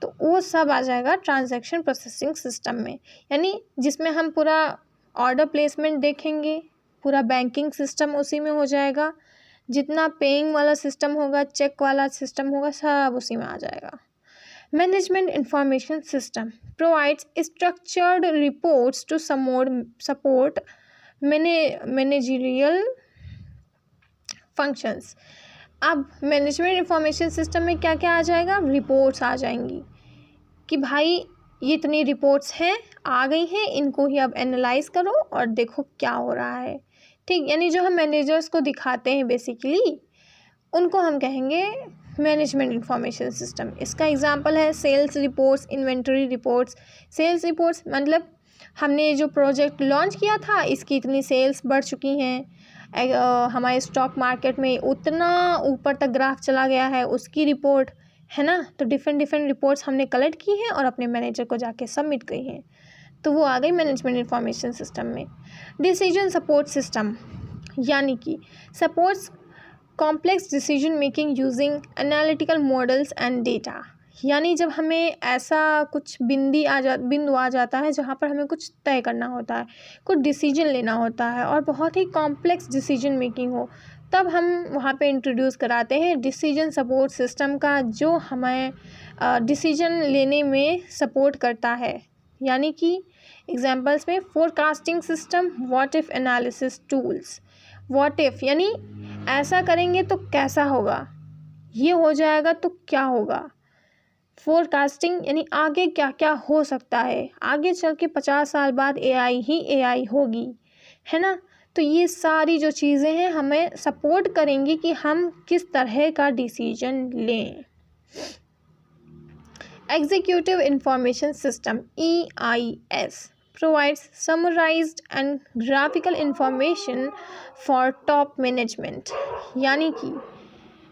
तो वो सब आ जाएगा ट्रांजैक्शन प्रोसेसिंग सिस्टम में, यानी जिसमें हम पूरा ऑर्डर प्लेसमेंट देखेंगे, पूरा बैंकिंग सिस्टम उसी में हो जाएगा, जितना पेइंग वाला सिस्टम होगा, चेक वाला सिस्टम होगा, सब उसी में आ जाएगा। Management Information System provides structured reports to support managerial functions. अब मैनेजमेंट इंफॉर्मेशन सिस्टम में क्या क्या आ जाएगा, रिपोर्ट्स आ जाएंगी कि भाई ये इतनी रिपोर्ट्स हैं, आ गई हैं, इनको ही अब एनालाइज करो और देखो क्या हो रहा है। ठीक, यानी जो हम मैनेजर्स को दिखाते हैं बेसिकली उनको हम कहेंगे मैनेजमेंट इंफॉर्मेशन सिस्टम। इसका एग्जांपल है sales reports, inventory reports. Sales reports मतलब हमने जो प्रोजेक्ट लॉन्च किया था इसकी इतनी सेल्स बढ़ चुकी हैं, हमारे स्टॉक मार्केट में उतना ऊपर तक ग्राफ चला गया है, उसकी रिपोर्ट, है ना। तो डिफरेंट रिपोर्ट्स हमने कलेक्ट की हैं और अपने मैनेजर को जाके सबमिट की हैं, तो वो आ गई मैनेजमेंट इंफॉर्मेशन सिस्टम में। डिसीजन सपोर्ट सिस्टम, यानी कि supports complex decision making using analytical models and data, यानी जब हमें ऐसा कुछ बिंदु आ जाता है जहाँ पर हमें कुछ तय करना होता है, कुछ डिसीजन लेना होता है और बहुत ही कॉम्प्लेक्स डिसीजन मेकिंग हो, तब हम वहाँ पे इंट्रोड्यूस कराते हैं डिसीजन सपोर्ट सिस्टम का, जो हमें डिसीजन लेने में सपोर्ट करता है। यानी कि एग्जांपल्स में forecasting system, what if analysis tools. What if यानी ऐसा करेंगे तो कैसा होगा, ये हो जाएगा तो क्या होगा। फोरकास्टिंग यानी आगे क्या क्या हो सकता है, आगे चल के 50 साल बाद एआई ही एआई होगी, है ना। तो ये सारी जो चीज़ें हैं हमें सपोर्ट करेंगी कि हम किस तरह का डिसीजन लें। Executive Information System EIS provides summarized and graphical information for top management. यानी कि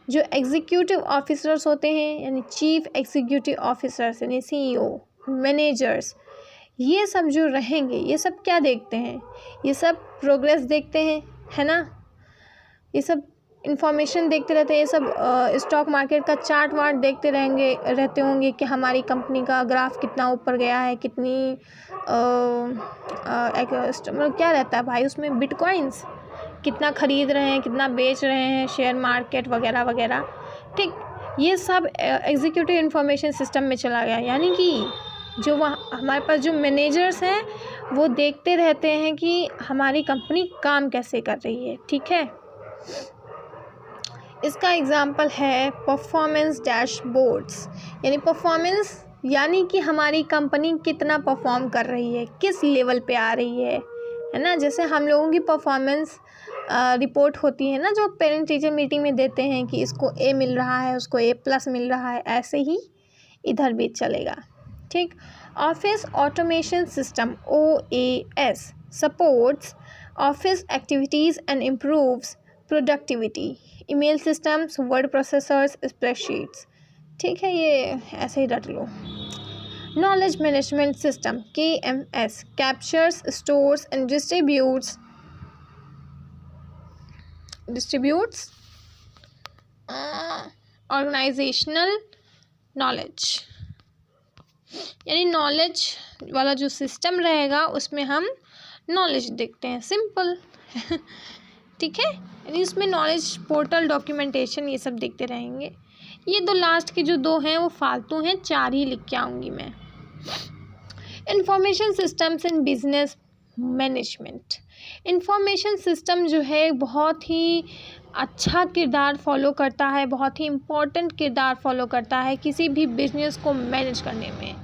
जो एग्जीक्यूटिव ऑफिसर्स होते हैं यानी चीफ एग्जीक्यूटिव ऑफिसर्स यानी CEO, मैनेजर्स, ये सब जो रहेंगे ये सब क्या देखते हैं, ये सब प्रोग्रेस देखते हैं, है ना, ये सब इंफॉर्मेशन देखते रहते हैं, ये सब स्टॉक मार्केट का चार्ट वार्ट देखते रहते होंगे कि हमारी कंपनी का ग्राफ कितना ऊपर गया है, कितनी मतलब क्या रहता है भाई उसमें, बिटकॉइंस कितना ख़रीद रहे हैं, कितना बेच रहे हैं, शेयर मार्केट वगैरह वगैरह, ठीक, ये सब एग्जीक्यूटिव इंफॉर्मेशन सिस्टम में चला गया। यानी कि जो वहाँ हमारे पास जो मैनेजर्स हैं वो देखते रहते हैं कि हमारी कंपनी काम कैसे कर रही है, ठीक है। इसका एग्जांपल है परफॉर्मेंस डैशबोर्ड्स, यानी परफॉर्मेंस यानी कि हमारी कंपनी कितना परफॉर्म कर रही है, किस लेवल पे आ रही है ना। जैसे हम लोगों की परफॉर्मेंस रिपोर्ट होती है ना जो पेरेंट टीचर मीटिंग में देते हैं कि इसको A मिल रहा है, उसको A+ मिल रहा है, ऐसे ही इधर भी चलेगा, ठीक। Office automation system OAS supports office activities and improves productivity, email systems, word processors, spreadsheets, ठीक है, ये ऐसे ही रट लो। Knowledge management system KMS captures, stores and distributes organisational knowledge, यानी नॉलेज वाला जो सिस्टम रहेगा उसमें हम नॉलेज देखते हैं, सिंपल ठीक है, यानी उसमें नॉलेज पोर्टल, डॉक्यूमेंटेशन, ये सब देखते रहेंगे। ये दो लास्ट के जो दो हैं वो फालतू हैं, 4 ही लिख के आऊँगी मैं। Information systems in business management, information system जो है बहुत ही अच्छा किरदार फॉलो करता है, बहुत ही इम्पोर्टेंट किरदार फॉलो करता है किसी भी बिजनेस को मैनेज करने में।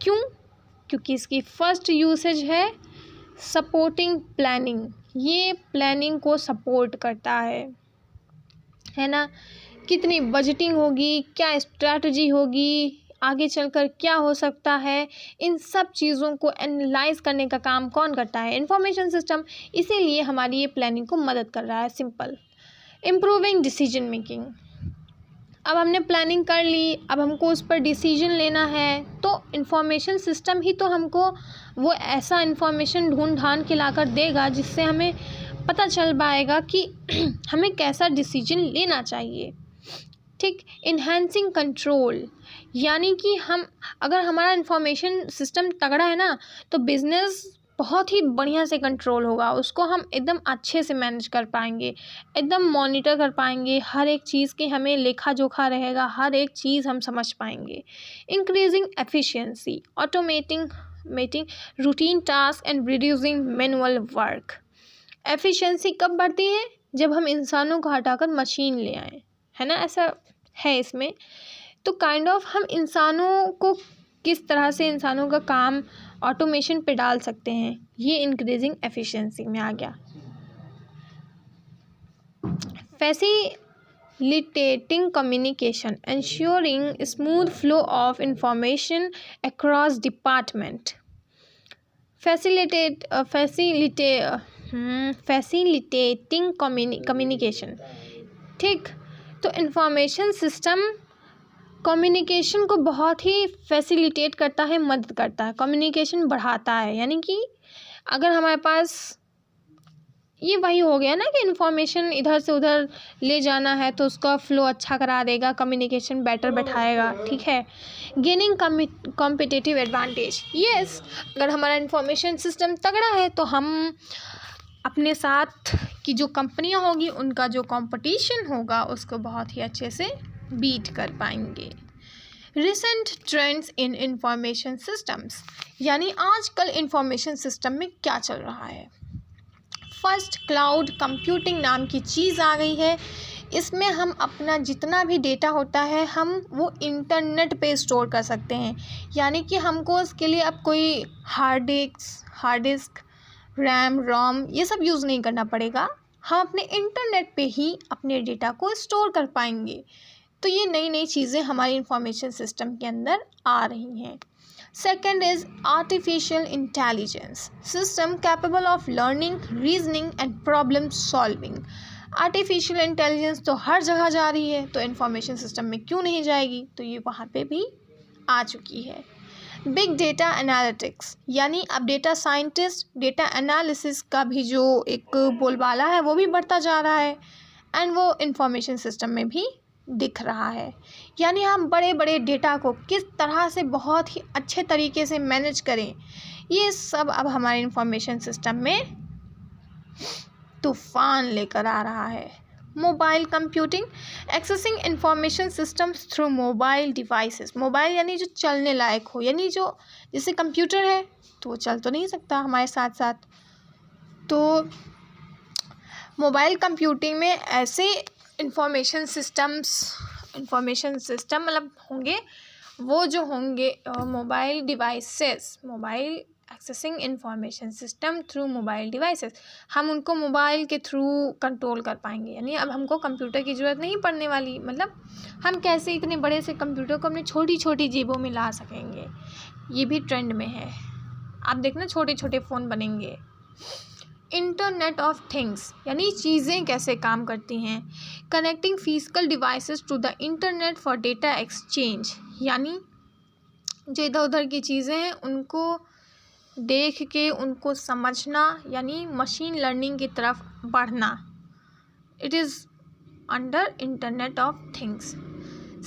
क्यों? क्योंकि इसकी फर्स्ट यूसेज है सपोर्टिंग प्लानिंग, ये प्लानिंग को सपोर्ट करता है ना। कितनी बजटिंग होगी, क्या स्ट्रैटेजी होगी, आगे चलकर क्या हो सकता है, इन सब चीज़ों को एनालाइज करने का काम कौन करता है, इंफॉर्मेशन सिस्टम। इसीलिए हमारी ये प्लानिंग को मदद कर रहा है। सिंपल। इम्प्रूविंग डिसीजन मेकिंग, अब हमने प्लानिंग कर ली, अब हमको उस पर डिसीजन लेना है, तो इंफॉर्मेशन सिस्टम ही तो हमको वो ऐसा इंफॉर्मेशन ढूंढ ढांड के लाकर देगा जिससे हमें पता चल पाएगा कि हमें कैसा डिसीजन लेना चाहिए, ठीक। इन्हेंसिंग कंट्रोल, यानी कि हम अगर हमारा इंफॉर्मेशन सिस्टम तगड़ा है ना तो बिज़नेस बहुत ही बढ़िया से कंट्रोल होगा, उसको हम एकदम अच्छे से मैनेज कर पाएंगे, एकदम मॉनिटर कर पाएंगे, हर एक चीज़ की हमें लेखा जोखा रहेगा, हर एक चीज़ हम समझ पाएंगे। Increasing efficiency, automating routine task and reducing manual work. Efficiency कब बढ़ती है? जब हम इंसानों को हटाकर मशीन ले आए, है ना, ऐसा है इसमें। तो काइंड ऑफ हम इंसानों को किस तरह से इंसानों का काम ऑटोमेशन पे डाल सकते हैं, ये इंक्रीजिंग एफिशिएंसी में आ गया। Facilitating communication, ensuring smooth flow of information across department. Facilitating communication, ठीक। तो इंफॉर्मेशन सिस्टम कम्युनिकेशन को बहुत ही फैसिलिटेट करता है, मदद करता है, कम्युनिकेशन बढ़ाता है। यानी कि अगर हमारे पास ये वही हो गया ना कि इन्फॉर्मेशन इधर से उधर ले जाना है तो उसका फ़्लो अच्छा करा देगा, कम्युनिकेशन बेटर बैठाएगा, ठीक है। गेनिंग कॉम्पिटिटिव एडवांटेज, यस, अगर हमारा इन्फॉर्मेशन सिस्टम तगड़ा है तो हम अपने साथ की जो कंपनियां होगी उनका जो कंपटीशन होगा उसको बहुत ही अच्छे से बीट कर पाएंगे। Recent trends in information systems, यानी आजकल इंफॉर्मेशन सिस्टम में क्या चल रहा है। फर्स्ट, क्लाउड कंप्यूटिंग नाम की चीज़ आ गई है। इसमें हम अपना जितना भी डेटा होता है हम वो इंटरनेट पे स्टोर कर सकते हैं। यानी कि हमको उसके लिए अब कोई हार्ड डिस्क, रैम, रोम ये सब यूज़ नहीं करना पड़ेगा। हम अपने इंटरनेट पे ही अपने डेटा को स्टोर कर पाएंगे। तो ये नई नई चीज़ें हमारी इंफॉर्मेशन सिस्टम के अंदर आ रही हैं। Second is artificial intelligence system capable of learning, reasoning and problem solving. Artificial intelligence तो हर जगह जा रही है, तो इंफॉर्मेशन सिस्टम में क्यों नहीं जाएगी, तो ये वहाँ पे भी आ चुकी है। बिग डेटा एनालिटिक्स, यानी अब डेटा साइंटिस्ट, डेटा एनालिसिस का भी जो एक बोलबाला है वो भी बढ़ता जा रहा है, एंड वो इंफॉर्मेशन सिस्टम में भी दिख रहा है। यानी हम बड़े बड़े डेटा को किस तरह से बहुत ही अच्छे तरीके से मैनेज करें, ये सब अब हमारे इंफॉर्मेशन सिस्टम में तूफान लेकर आ रहा है। Mobile computing, accessing information systems through mobile devices. Mobile यानी जो चलने लायक हो, यानी जो जैसे कंप्यूटर है तो वो चल तो नहीं सकता हमारे साथ साथ, तो मोबाइल कंप्यूटिंग में ऐसे इंफॉर्मेशन सिस्टम मतलब होंगे, वो जो होंगे mobile devices, mobile accessing information system through mobile devices, हम उनको मोबाइल के थ्रू कंट्रोल कर पाएंगे। यानी अब हमको कंप्यूटर की ज़रूरत नहीं पड़ने वाली, मतलब हम कैसे इतने बड़े से कंप्यूटर को अपनी छोटी छोटी जेबों में ला सकेंगे, ये भी ट्रेंड में है। आप देखना छोटे छोटे फ़ोन बनेंगे। इंटरनेट ऑफ थिंग्स, यानी चीज़ें कैसे काम करती हैं। Connecting physical devices to the internet for data exchange, यानी जो इधर उधर की चीज़ें हैं उनको देख के उनको समझना, यानी मशीन लर्निंग की तरफ बढ़ना। It is under internet of things.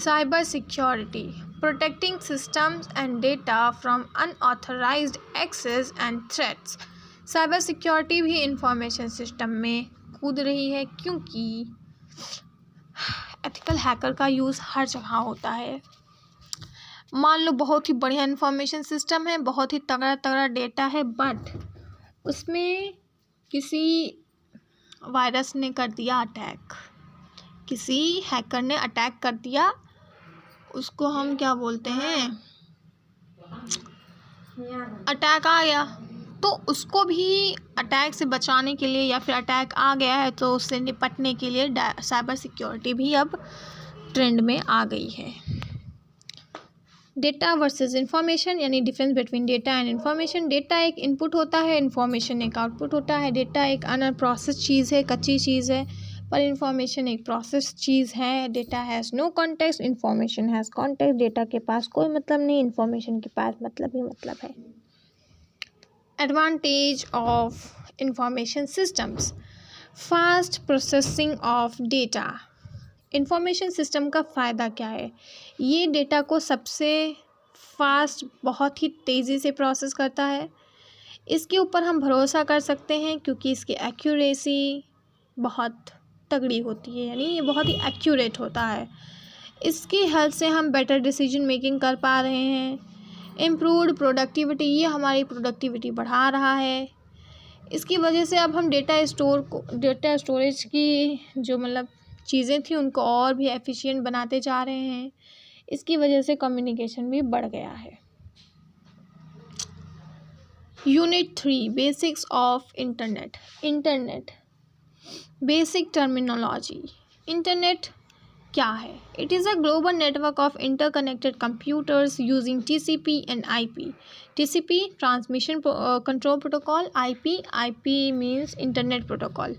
Cyber security, protecting systems and data from unauthorised access and threats. Cyber security भी इंफॉर्मेशन सिस्टम में कूद रही है, क्योंकि एथिकल हैकर का यूज़ हर जगह होता है। मान लो बहुत ही बढ़िया इंफॉर्मेशन सिस्टम है, बहुत ही तगड़ा तगड़ा डेटा है, बट उसमें किसी वायरस ने कर दिया अटैक, किसी हैकर ने अटैक कर दिया, उसको हम क्या बोलते हैं, अटैक आ गया, तो उसको भी अटैक से बचाने के लिए, या फिर अटैक आ गया है तो उससे निपटने के लिए साइबर सिक्योरिटी भी अब ट्रेंड में आ गई है। डेटा वर्सेस इंफॉर्मेशन, यानी difference between data and information. Data एक इनपुट होता है, इंफॉर्मेशन एक आउटपुट होता है। डेटा एक अनप्रोसेस चीज़ है, कच्ची चीज़ है, पर इंफॉर्मेशन एक प्रोसेस चीज़ है। Data has no context, information has context. Data के पास कोई मतलब नहीं, इंफॉर्मेशन के पास मतलब ही मतलब है। Advantage of information systems, fast processing of data. Information system का फ़ायदा क्या है, ये डेटा को सबसे फास्ट, बहुत ही तेज़ी से प्रोसेस करता है। इसके ऊपर हम भरोसा कर सकते हैं क्योंकि इसकी एक्यूरेसी बहुत तगड़ी होती है, यानी ये बहुत ही एक्यूरेट होता है। इसकी हेल्प से हम बेटर डिसीजन मेकिंग कर पा रहे हैं। इम्प्रूव्ड प्रोडक्टिविटी, ये हमारी प्रोडक्टिविटी बढ़ा रहा है। इसकी वजह से अब हम डेटा स्टोरेज की जो मतलब चीज़ें थी उनको और भी एफिशिएंट बनाते जा रहे हैं। इसकी वजह से कम्युनिकेशन भी बढ़ गया है। Unit 3, basics of internet. Internet basic terminology. Internet क्या है? It is a global network of interconnected computers using TCP and IP। TCP transmission control protocol, IP means internet protocol.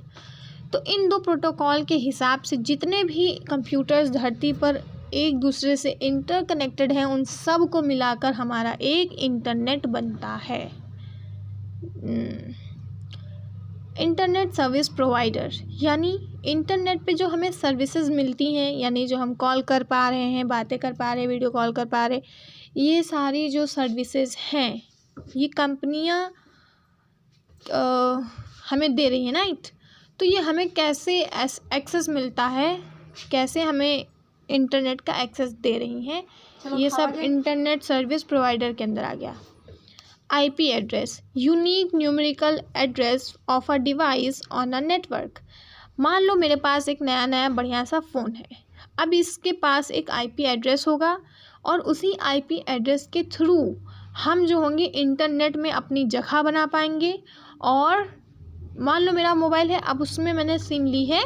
तो इन दो प्रोटोकॉल के हिसाब से जितने भी कंप्यूटर्स धरती पर एक दूसरे से इंटरकनेक्टेड हैं, उन सब को मिलाकर हमारा एक इंटरनेट बनता है। इंटरनेट सर्विस प्रोवाइडर, यानी इंटरनेट पे जो हमें सर्विसेज मिलती हैं, यानी जो हम कॉल कर पा रहे हैं, बातें कर पा रहे हैं, वीडियो कॉल कर पा रहे, ये सारी जो सर्विसेज हैं ये कंपनियां हमें दे रही हैं ना। तो ये हमें कैसे एक्सेस मिलता है, कैसे हमें इंटरनेट का एक्सेस दे रही हैं, ये सब इंटरनेट सर्विस प्रोवाइडर के अंदर आ गया। IP address, unique numerical address of a device on a network. मान लो मेरे पास एक नया बढ़िया सा फ़ोन है, अब इसके पास एक IP एड्रेस होगा और उसी IP एड्रेस के थ्रू हम जो होंगे इंटरनेट में अपनी जगह बना पाएंगे। और मान लो मेरा मोबाइल है, अब उसमें मैंने सिम ली है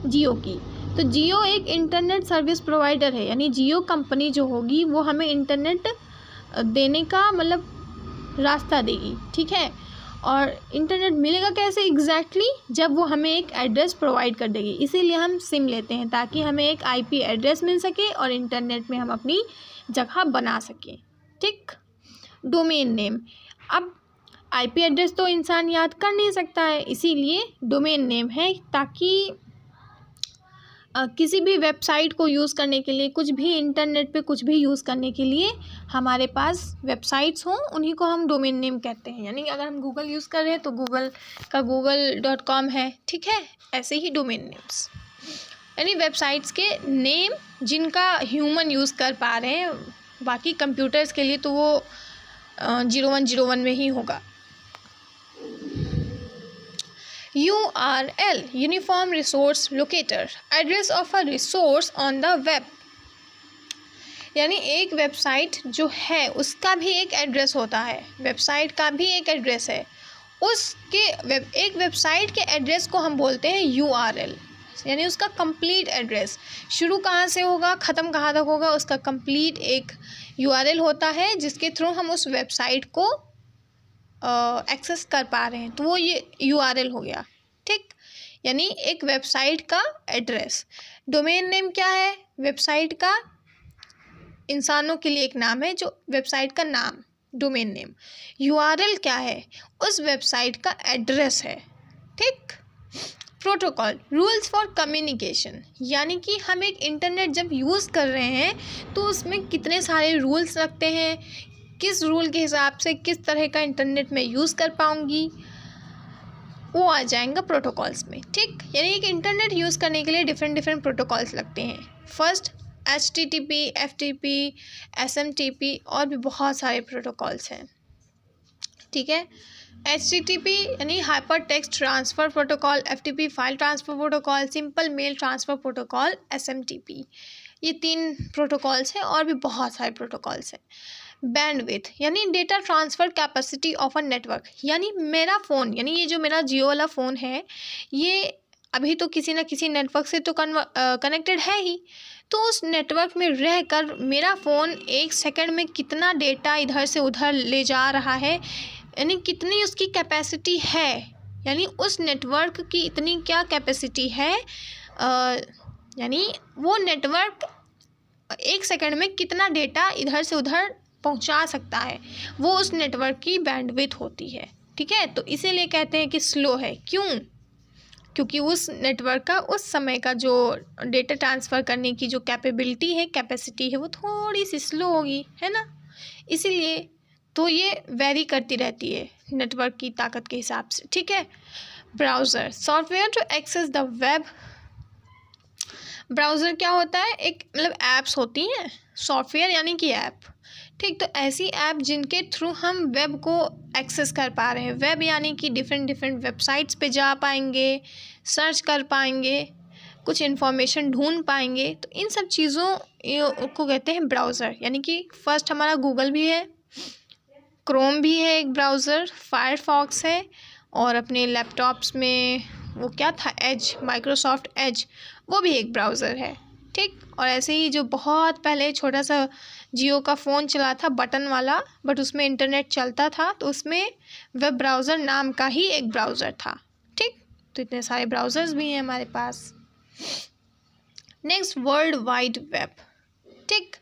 जियो की, तो जियो एक इंटरनेट सर्विस प्रोवाइडर है, यानी जियो कंपनी जो होगी वो हमें इंटरनेट देने का मतलब रास्ता देगी, ठीक है। और इंटरनेट मिलेगा कैसे एग्जैक्टली, जब वो हमें एक एड्रेस प्रोवाइड कर देगी। इसीलिए हम सिम लेते हैं, ताकि हमें एक आईपी एड्रेस मिल सके और इंटरनेट में हम अपनी जगह बना सकें, ठीक। डोमेन नेम, अब आईपी एड्रेस तो इंसान याद कर नहीं सकता है, इसीलिए डोमेन नेम है, ताकि किसी भी वेबसाइट को यूज़ करने के लिए, कुछ भी इंटरनेट पे कुछ भी यूज़ करने के लिए हमारे पास वेबसाइट्स हों, उन्हीं को हम डोमेन नेम कहते हैं। यानी अगर हम गूगल यूज़ कर रहे हैं तो गूगल का google.com है, ठीक है। ऐसे ही डोमेन नेम्स यानी वेबसाइट्स के नेम जिनका ह्यूमन यूज़ कर पा रहे हैं, बाकी कंप्यूटर्स के लिए तो वो 0101 में ही होगा। URL uniform resource locator, address of a resource on the web, यानी एक वेबसाइट जो है उसका भी एक एड्रेस होता है, वेबसाइट का भी एक एड्रेस है, उसके एक वेबसाइट के एड्रेस को हम बोलते हैं URL, यानी उसका कंप्लीट एड्रेस, शुरू कहाँ से होगा ख़त्म कहाँ तक होगा, उसका कंप्लीट एक URL होता है जिसके थ्रू हम उस वेबसाइट को एक्सेस कर पा रहे हैं, तो वो ये URL हो गया, ठीक। यानी एक वेबसाइट का एड्रेस। डोमेन नेम क्या है, वेबसाइट का इंसानों के लिए एक नाम है, जो वेबसाइट का नाम, डोमेन नेम। URL क्या है, उस वेबसाइट का एड्रेस है, ठीक। प्रोटोकॉल, रूल्स फॉर कम्युनिकेशन, यानी कि हम एक इंटरनेट जब यूज़ कर रहे हैं तो उसमें कितने सारे रूल्स लगते हैं, किस रूल के हिसाब से किस तरह का इंटरनेट में यूज़ कर पाऊँगी, वो आ जाएगा प्रोटोकॉल्स में, ठीक। यानी एक इंटरनेट यूज़ करने के लिए डिफरेंट प्रोटोकॉल्स लगते हैं। फर्स्ट HTTP, FTP, SMTP और भी बहुत सारे प्रोटोकॉल्स हैं, ठीक है। HTTP यानी hyper text transfer protocol, FTP file transfer protocol, simple mail transfer protocol, SMTP, ये 3 प्रोटोकॉल्स हैं और भी बहुत सारे प्रोटोकॉल्स हैं। बैंडविड्थ यानी data transfer capacity of a network, यानी मेरा फ़ोन, यानी ये जो मेरा जियो वाला फ़ोन है, ये अभी तो किसी न किसी नेटवर्क से तो कनेक्टेड है ही, तो उस नेटवर्क में रहकर मेरा फ़ोन 1 सेकंड में कितना डेटा इधर से उधर ले जा रहा है, यानी कितनी उसकी कैपेसिटी है, यानी उस नेटवर्क की इतनी क्या कैपेसिटी है, यानी वो नेटवर्क 1 सेकंड में कितना डेटा इधर से उधर पहुंचा सकता है, वो उस नेटवर्क की बैंडविड्थ होती है, ठीक है। तो इसीलिए कहते हैं कि स्लो है, क्यों, क्योंकि उस नेटवर्क का उस समय का जो डेटा ट्रांसफ़र करने की जो कैपेबिलिटी है, कैपेसिटी है, वो थोड़ी सी स्लो होगी, है ना। इसीलिए तो ये वेरी करती रहती है नेटवर्क की ताकत के हिसाब से, ठीक है। Browser, software to access the web, browser क्या होता है, एक मतलब ऐप्स होती हैं, सॉफ्टवेयर यानी कि ऐप, ठीक। तो ऐसी ऐप जिनके थ्रू हम वेब को एक्सेस कर पा रहे हैं, वेब यानी कि डिफरेंट वेबसाइट्स पे जा पाएंगे, सर्च कर पाएंगे, कुछ इन्फॉर्मेशन ढूंढ पाएंगे, तो इन सब चीज़ों को कहते हैं ब्राउज़र। यानी कि फर्स्ट हमारा गूगल भी है, क्रोम भी है एक ब्राउज़र, फायरफॉक्स है, और अपने लैपटॉप्स में वो क्या था, एज, माइक्रोसॉफ्ट एज, वो भी एक ब्राउज़र है, ठीक। और ऐसे ही जो बहुत पहले छोटा सा जियो का फ़ोन चला था बटन वाला, बट उसमें इंटरनेट चलता था, तो उसमें वेब ब्राउज़र नाम का ही एक ब्राउज़र था, ठीक। तो इतने सारे ब्राउज़र्स भी हैं हमारे पास। नेक्स्ट, वर्ल्ड वाइड वेब, ठीक।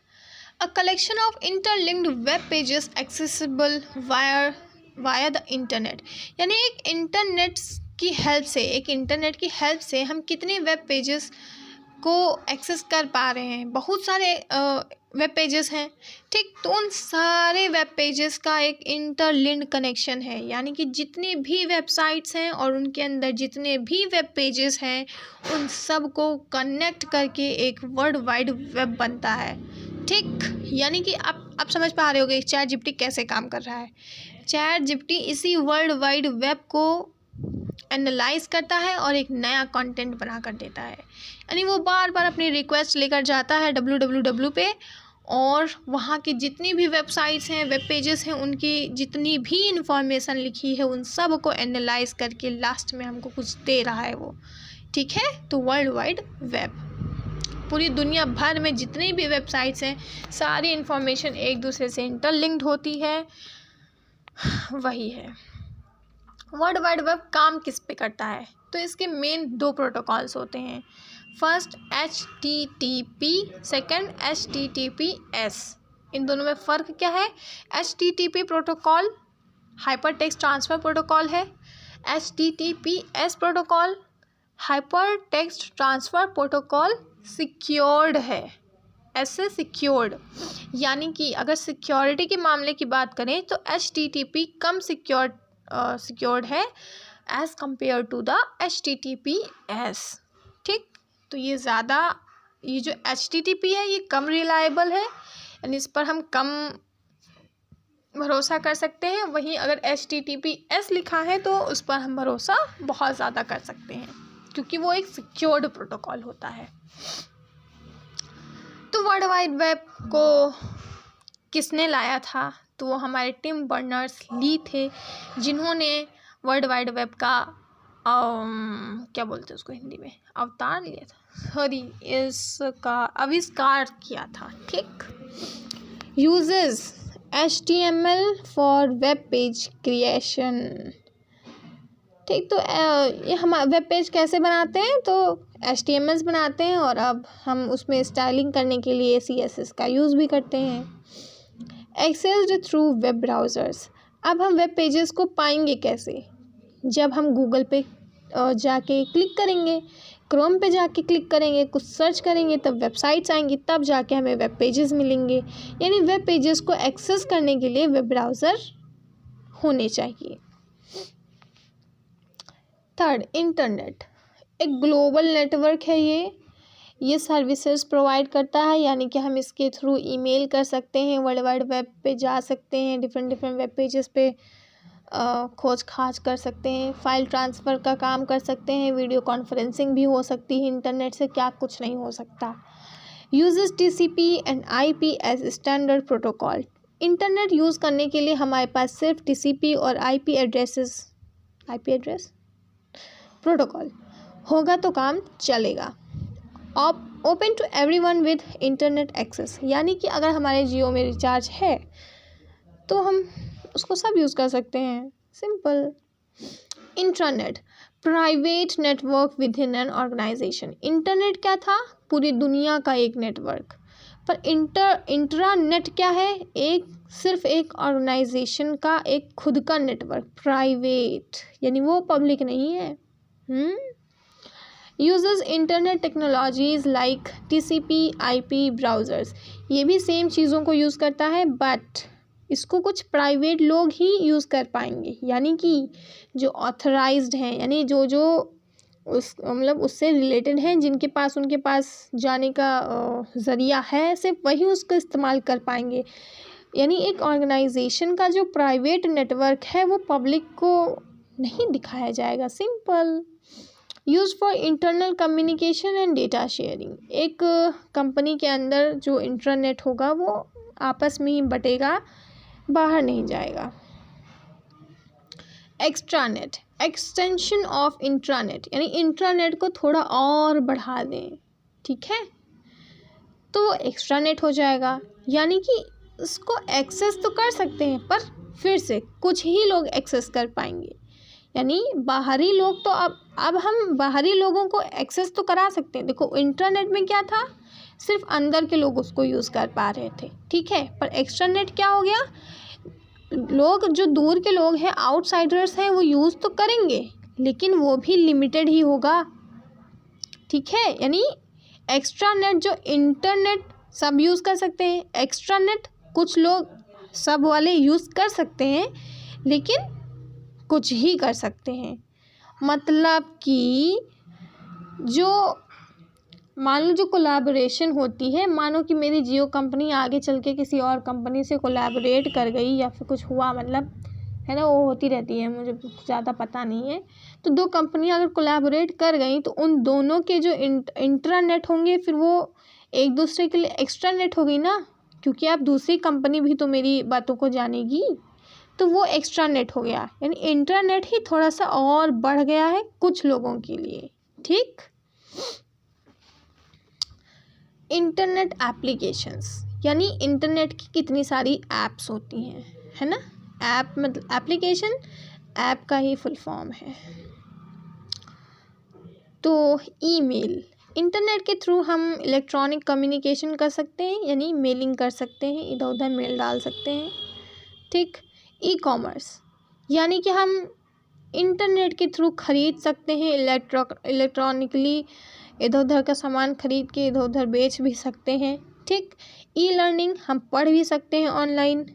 A collection of interlinked web pages accessible via the internet, यानी एक इंटरनेट की हेल्प से हम कितने वेब पेजेस को एक्सेस कर पा रहे हैं, बहुत सारे वेब पेजेस हैं, ठीक। तो उन सारे वेब पेजेस का एक इंटरलिंक्ड कनेक्शन है, यानी कि जितनी भी वेबसाइट्स हैं और उनके अंदर जितने भी वेब पेजेस हैं, उन सब को कनेक्ट करके एक वर्ल्ड वाइड वेब बनता है, ठीक। यानी कि आप समझ पा रहे होगे ChatGPT कैसे काम कर रहा है। ChatGPT इसी वर्ल्ड वाइड वेब को एनालाइज करता है और एक नया कंटेंट बना कर देता है, यानी वो बार बार अपनी रिक्वेस्ट लेकर जाता है www पे, और वहाँ की जितनी भी वेबसाइट्स हैं, वेब पेजेस हैं, उनकी जितनी भी इंफॉर्मेशन लिखी है, उन सब को एनालाइज करके लास्ट में हमको कुछ दे रहा है वो, ठीक है। तो वर्ल्ड वाइड वेब, पूरी दुनिया भर में जितनी भी वेबसाइट्स हैं सारी इन्फॉर्मेशन एक दूसरे से इंटरलिंक्ड होती है, वही है। वर्ल्ड वाइड वेब काम किस पे करता है? तो इसके मेन 2 प्रोटोकॉल्स होते हैं। First HTTP, second HTTPS। इन दोनों में फ़र्क क्या है? HTTP protocol hyper text transfer protocol है। HTTPS protocol hyper text transfer protocol secured है। ऐसे सिक्योर्ड, यानी कि अगर सिक्योरिटी के मामले की बात करें तो HTTP कम सिक्योर्ड है as compare to the HTTPS। ठीक, तो ये जो HTTP है ये कम रिलायबल है, यानी इस पर हम कम भरोसा कर सकते हैं। वहीं अगर HTTPS लिखा है तो उस पर हम भरोसा बहुत ज़्यादा कर सकते हैं, क्योंकि वो एक सिक्योर्ड प्रोटोकॉल होता है। तो वर्ल्ड वाइड वेब को किसने लाया था? तो वो हमारे टिम बर्नर्स-ली थे, जिन्होंने वर्ल्ड वाइड वेब का क्या बोलते हैं उसको हिंदी में, अवतार लिया था, सॉरी, इसका आविष्कार किया था। ठीक, uses HTML for web page creation. ठीक, तो ये हम वेब पेज कैसे बनाते हैं? तो HTML बनाते हैं, और अब हम उसमें स्टाइलिंग करने के लिए CSS का यूज़ भी करते हैं। Accessed through web browsers. अब हम वेब पेजेस को पाएंगे कैसे? जब हम गूगल पे जाके क्लिक करेंगे, क्रोम पे जाके क्लिक करेंगे, कुछ सर्च करेंगे, तब वेबसाइट्स आएंगी, तब जाके हमें वेब पेजेस मिलेंगे। यानी वेब पेजेस को एक्सेस करने के लिए वेब ब्राउज़र होने चाहिए। थर्ड, इंटरनेट एक ग्लोबल नेटवर्क है। ये सर्विसेज प्रोवाइड करता है, यानी कि हम इसके थ्रू ईमेल कर सकते हैं, वर्ल्ड वाइड वेब पे जा सकते हैं, डिफरेंट वेब पेजेस पे खोज खाज कर सकते हैं, फाइल ट्रांसफ़र का काम कर सकते हैं, वीडियो कॉन्फ्रेंसिंग भी हो सकती है। इंटरनेट से क्या कुछ नहीं हो सकता। Uses TCP and IP as standard protocol. Internet use करने के लिए हमारे पास सिर्फ TCP और IP एड्रेस प्रोटोकॉल होगा तो काम चलेगा। Open to everyone with internet access, यानी कि अगर हमारे जियो में रिचार्ज है तो हम उसको सब यूज़ कर सकते हैं। Simple. Intranet private network within an organisation. Internet क्या था? पूरी दुनिया का एक नेटवर्क। पर इंट्रानेट क्या है? सिर्फ एक ऑर्गेनाइजेशन का एक खुद का नेटवर्क, प्राइवेट, यानी वो पब्लिक नहीं है। Uses internet technologies like TCP IP browsers. ये भी सेम चीज़ों को यूज़ करता है, बट इसको कुछ प्राइवेट लोग ही यूज़ कर पाएंगे, यानी कि जो ऑथराइज्ड हैं, यानी जो उससे रिलेटेड हैं, उनके पास जाने का ज़रिया है, सिर्फ वही उसको इस्तेमाल कर पाएंगे। यानी एक ऑर्गेनाइजेशन का जो प्राइवेट नेटवर्क है वो पब्लिक को नहीं दिखाया जाएगा। Simple. Use for internal communication and data sharing. एक कंपनी के अंदर जो इंटरनेट होगा वो आपस में ही बटेगा, बाहर नहीं जाएगा। एक्स्ट्रानेट एक्सटेंशन ऑफ इंट्रानेट, यानी इंट्रानेट को थोड़ा और बढ़ा दें, ठीक है, तो वो एक्स्ट्रानेट हो जाएगा। यानी कि इसको एक्सेस तो कर सकते हैं, पर फिर से कुछ ही लोग एक्सेस कर पाएंगे। यानी बाहरी लोग तो अब हम बाहरी लोगों को एक्सेस तो करा सकते हैं। देखो, इंटरनेट में क्या था? सिर्फ अंदर के लोग उसको यूज़ कर पा रहे थे, ठीक है। पर एक्स्ट्रानेट क्या हो गया? लोग जो दूर के लोग हैं, आउटसाइडर्स हैं, वो यूज़ तो करेंगे, लेकिन वो भी लिमिटेड ही होगा, ठीक है। यानी एक्स्ट्रानेट जो इंटरनेट सब यूज़ कर सकते हैं, एक्स्ट्रानेट कुछ लोग सब वाले यूज़ कर सकते हैं, लेकिन कुछ ही कर सकते हैं। मतलब कि मान लो जो कोलैबोरेशन होती है, मानो कि मेरी जियो कंपनी आगे चल के किसी और कंपनी से कोलैबोरेट कर गई, या फिर कुछ हुआ, मतलब है ना, वो होती रहती है, मुझे ज़्यादा पता नहीं है। तो 2 कंपनियां अगर कोलैबोरेट कर गई तो उन दोनों के जो इंट्रानेट होंगे, फिर वो एक दूसरे के लिए एक्स्ट्रानेट हो गई ना, क्योंकि अब दूसरी कंपनी भी तो मेरी बातों को जानेगी, तो वो एक्स्ट्रानेट हो गया। यानी इंटरनेट ही थोड़ा सा और बढ़ गया है कुछ लोगों के लिए, ठीक। इंटरनेट एप्लीकेशंस, यानी इंटरनेट की कितनी सारी ऐप्स होती हैं, है ना। ऐप मतलब एप्लीकेशन, ऐप का ही फुल फॉर्म है। तो ईमेल, इंटरनेट के थ्रू हम इलेक्ट्रॉनिक कम्युनिकेशन कर सकते हैं, यानी मेलिंग कर सकते हैं, इधर उधर मेल डाल सकते हैं, ठीक। ई कॉमर्स, यानी कि हम इंटरनेट के थ्रू खरीद सकते हैं, इलेक्ट्रॉनिकली इधर उधर का सामान खरीद के इधर उधर बेच भी सकते हैं, ठीक। ई लर्निंग, हम पढ़ भी सकते हैं ऑनलाइन।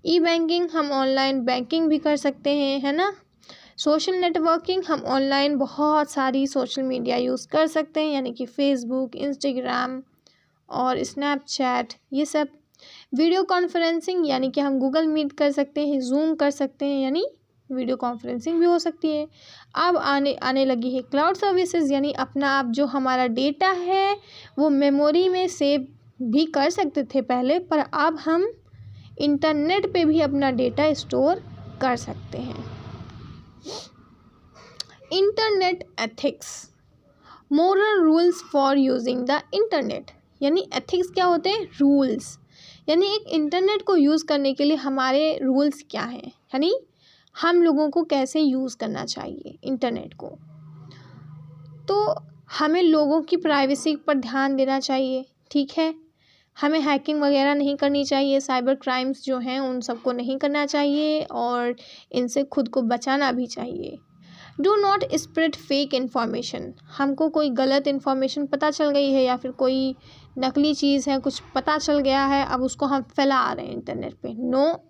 ई बैंकिंग, हम ऑनलाइन बैंकिंग भी कर सकते हैं, है ना। सोशल नेटवर्किंग, हम ऑनलाइन बहुत सारी सोशल मीडिया यूज़ कर सकते हैं, यानी कि फेसबुक, इंस्टाग्राम और स्नैपचैट, ये सब। वीडियो कॉन्फ्रेंसिंग, यानी कि हम गूगल मीट कर सकते हैं, जूम कर सकते हैं, यानी वीडियो कॉन्फ्रेंसिंग भी हो सकती है। अब आने लगी है क्लाउड सर्विसेज, यानी अपना आप जो हमारा डेटा है वो मेमोरी में सेव भी कर सकते थे पहले, पर अब हम इंटरनेट पे भी अपना डेटा स्टोर कर सकते हैं। Internet ethics, moral rules for using the internet, यानी एथिक्स क्या होते हैं, रूल्स, यानी एक इंटरनेट को यूज़ करने के लिए हमारे रूल्स क्या हैं, यानी हम लोगों को कैसे यूज़ करना चाहिए इंटरनेट को। तो हमें लोगों की प्राइवेसी पर ध्यान देना चाहिए, ठीक है। हमें हैकिंग वगैरह नहीं करनी चाहिए, साइबर क्राइम्स जो हैं उन सबको नहीं करना चाहिए और इनसे खुद को बचाना भी चाहिए। Do not spread fake information, हमको कोई गलत इन्फॉर्मेशन पता चल गई है या फिर कोई नकली चीज़ है, कुछ पता चल गया है, अब उसको हम फैला रहे हैं इंटरनेट पे, नो,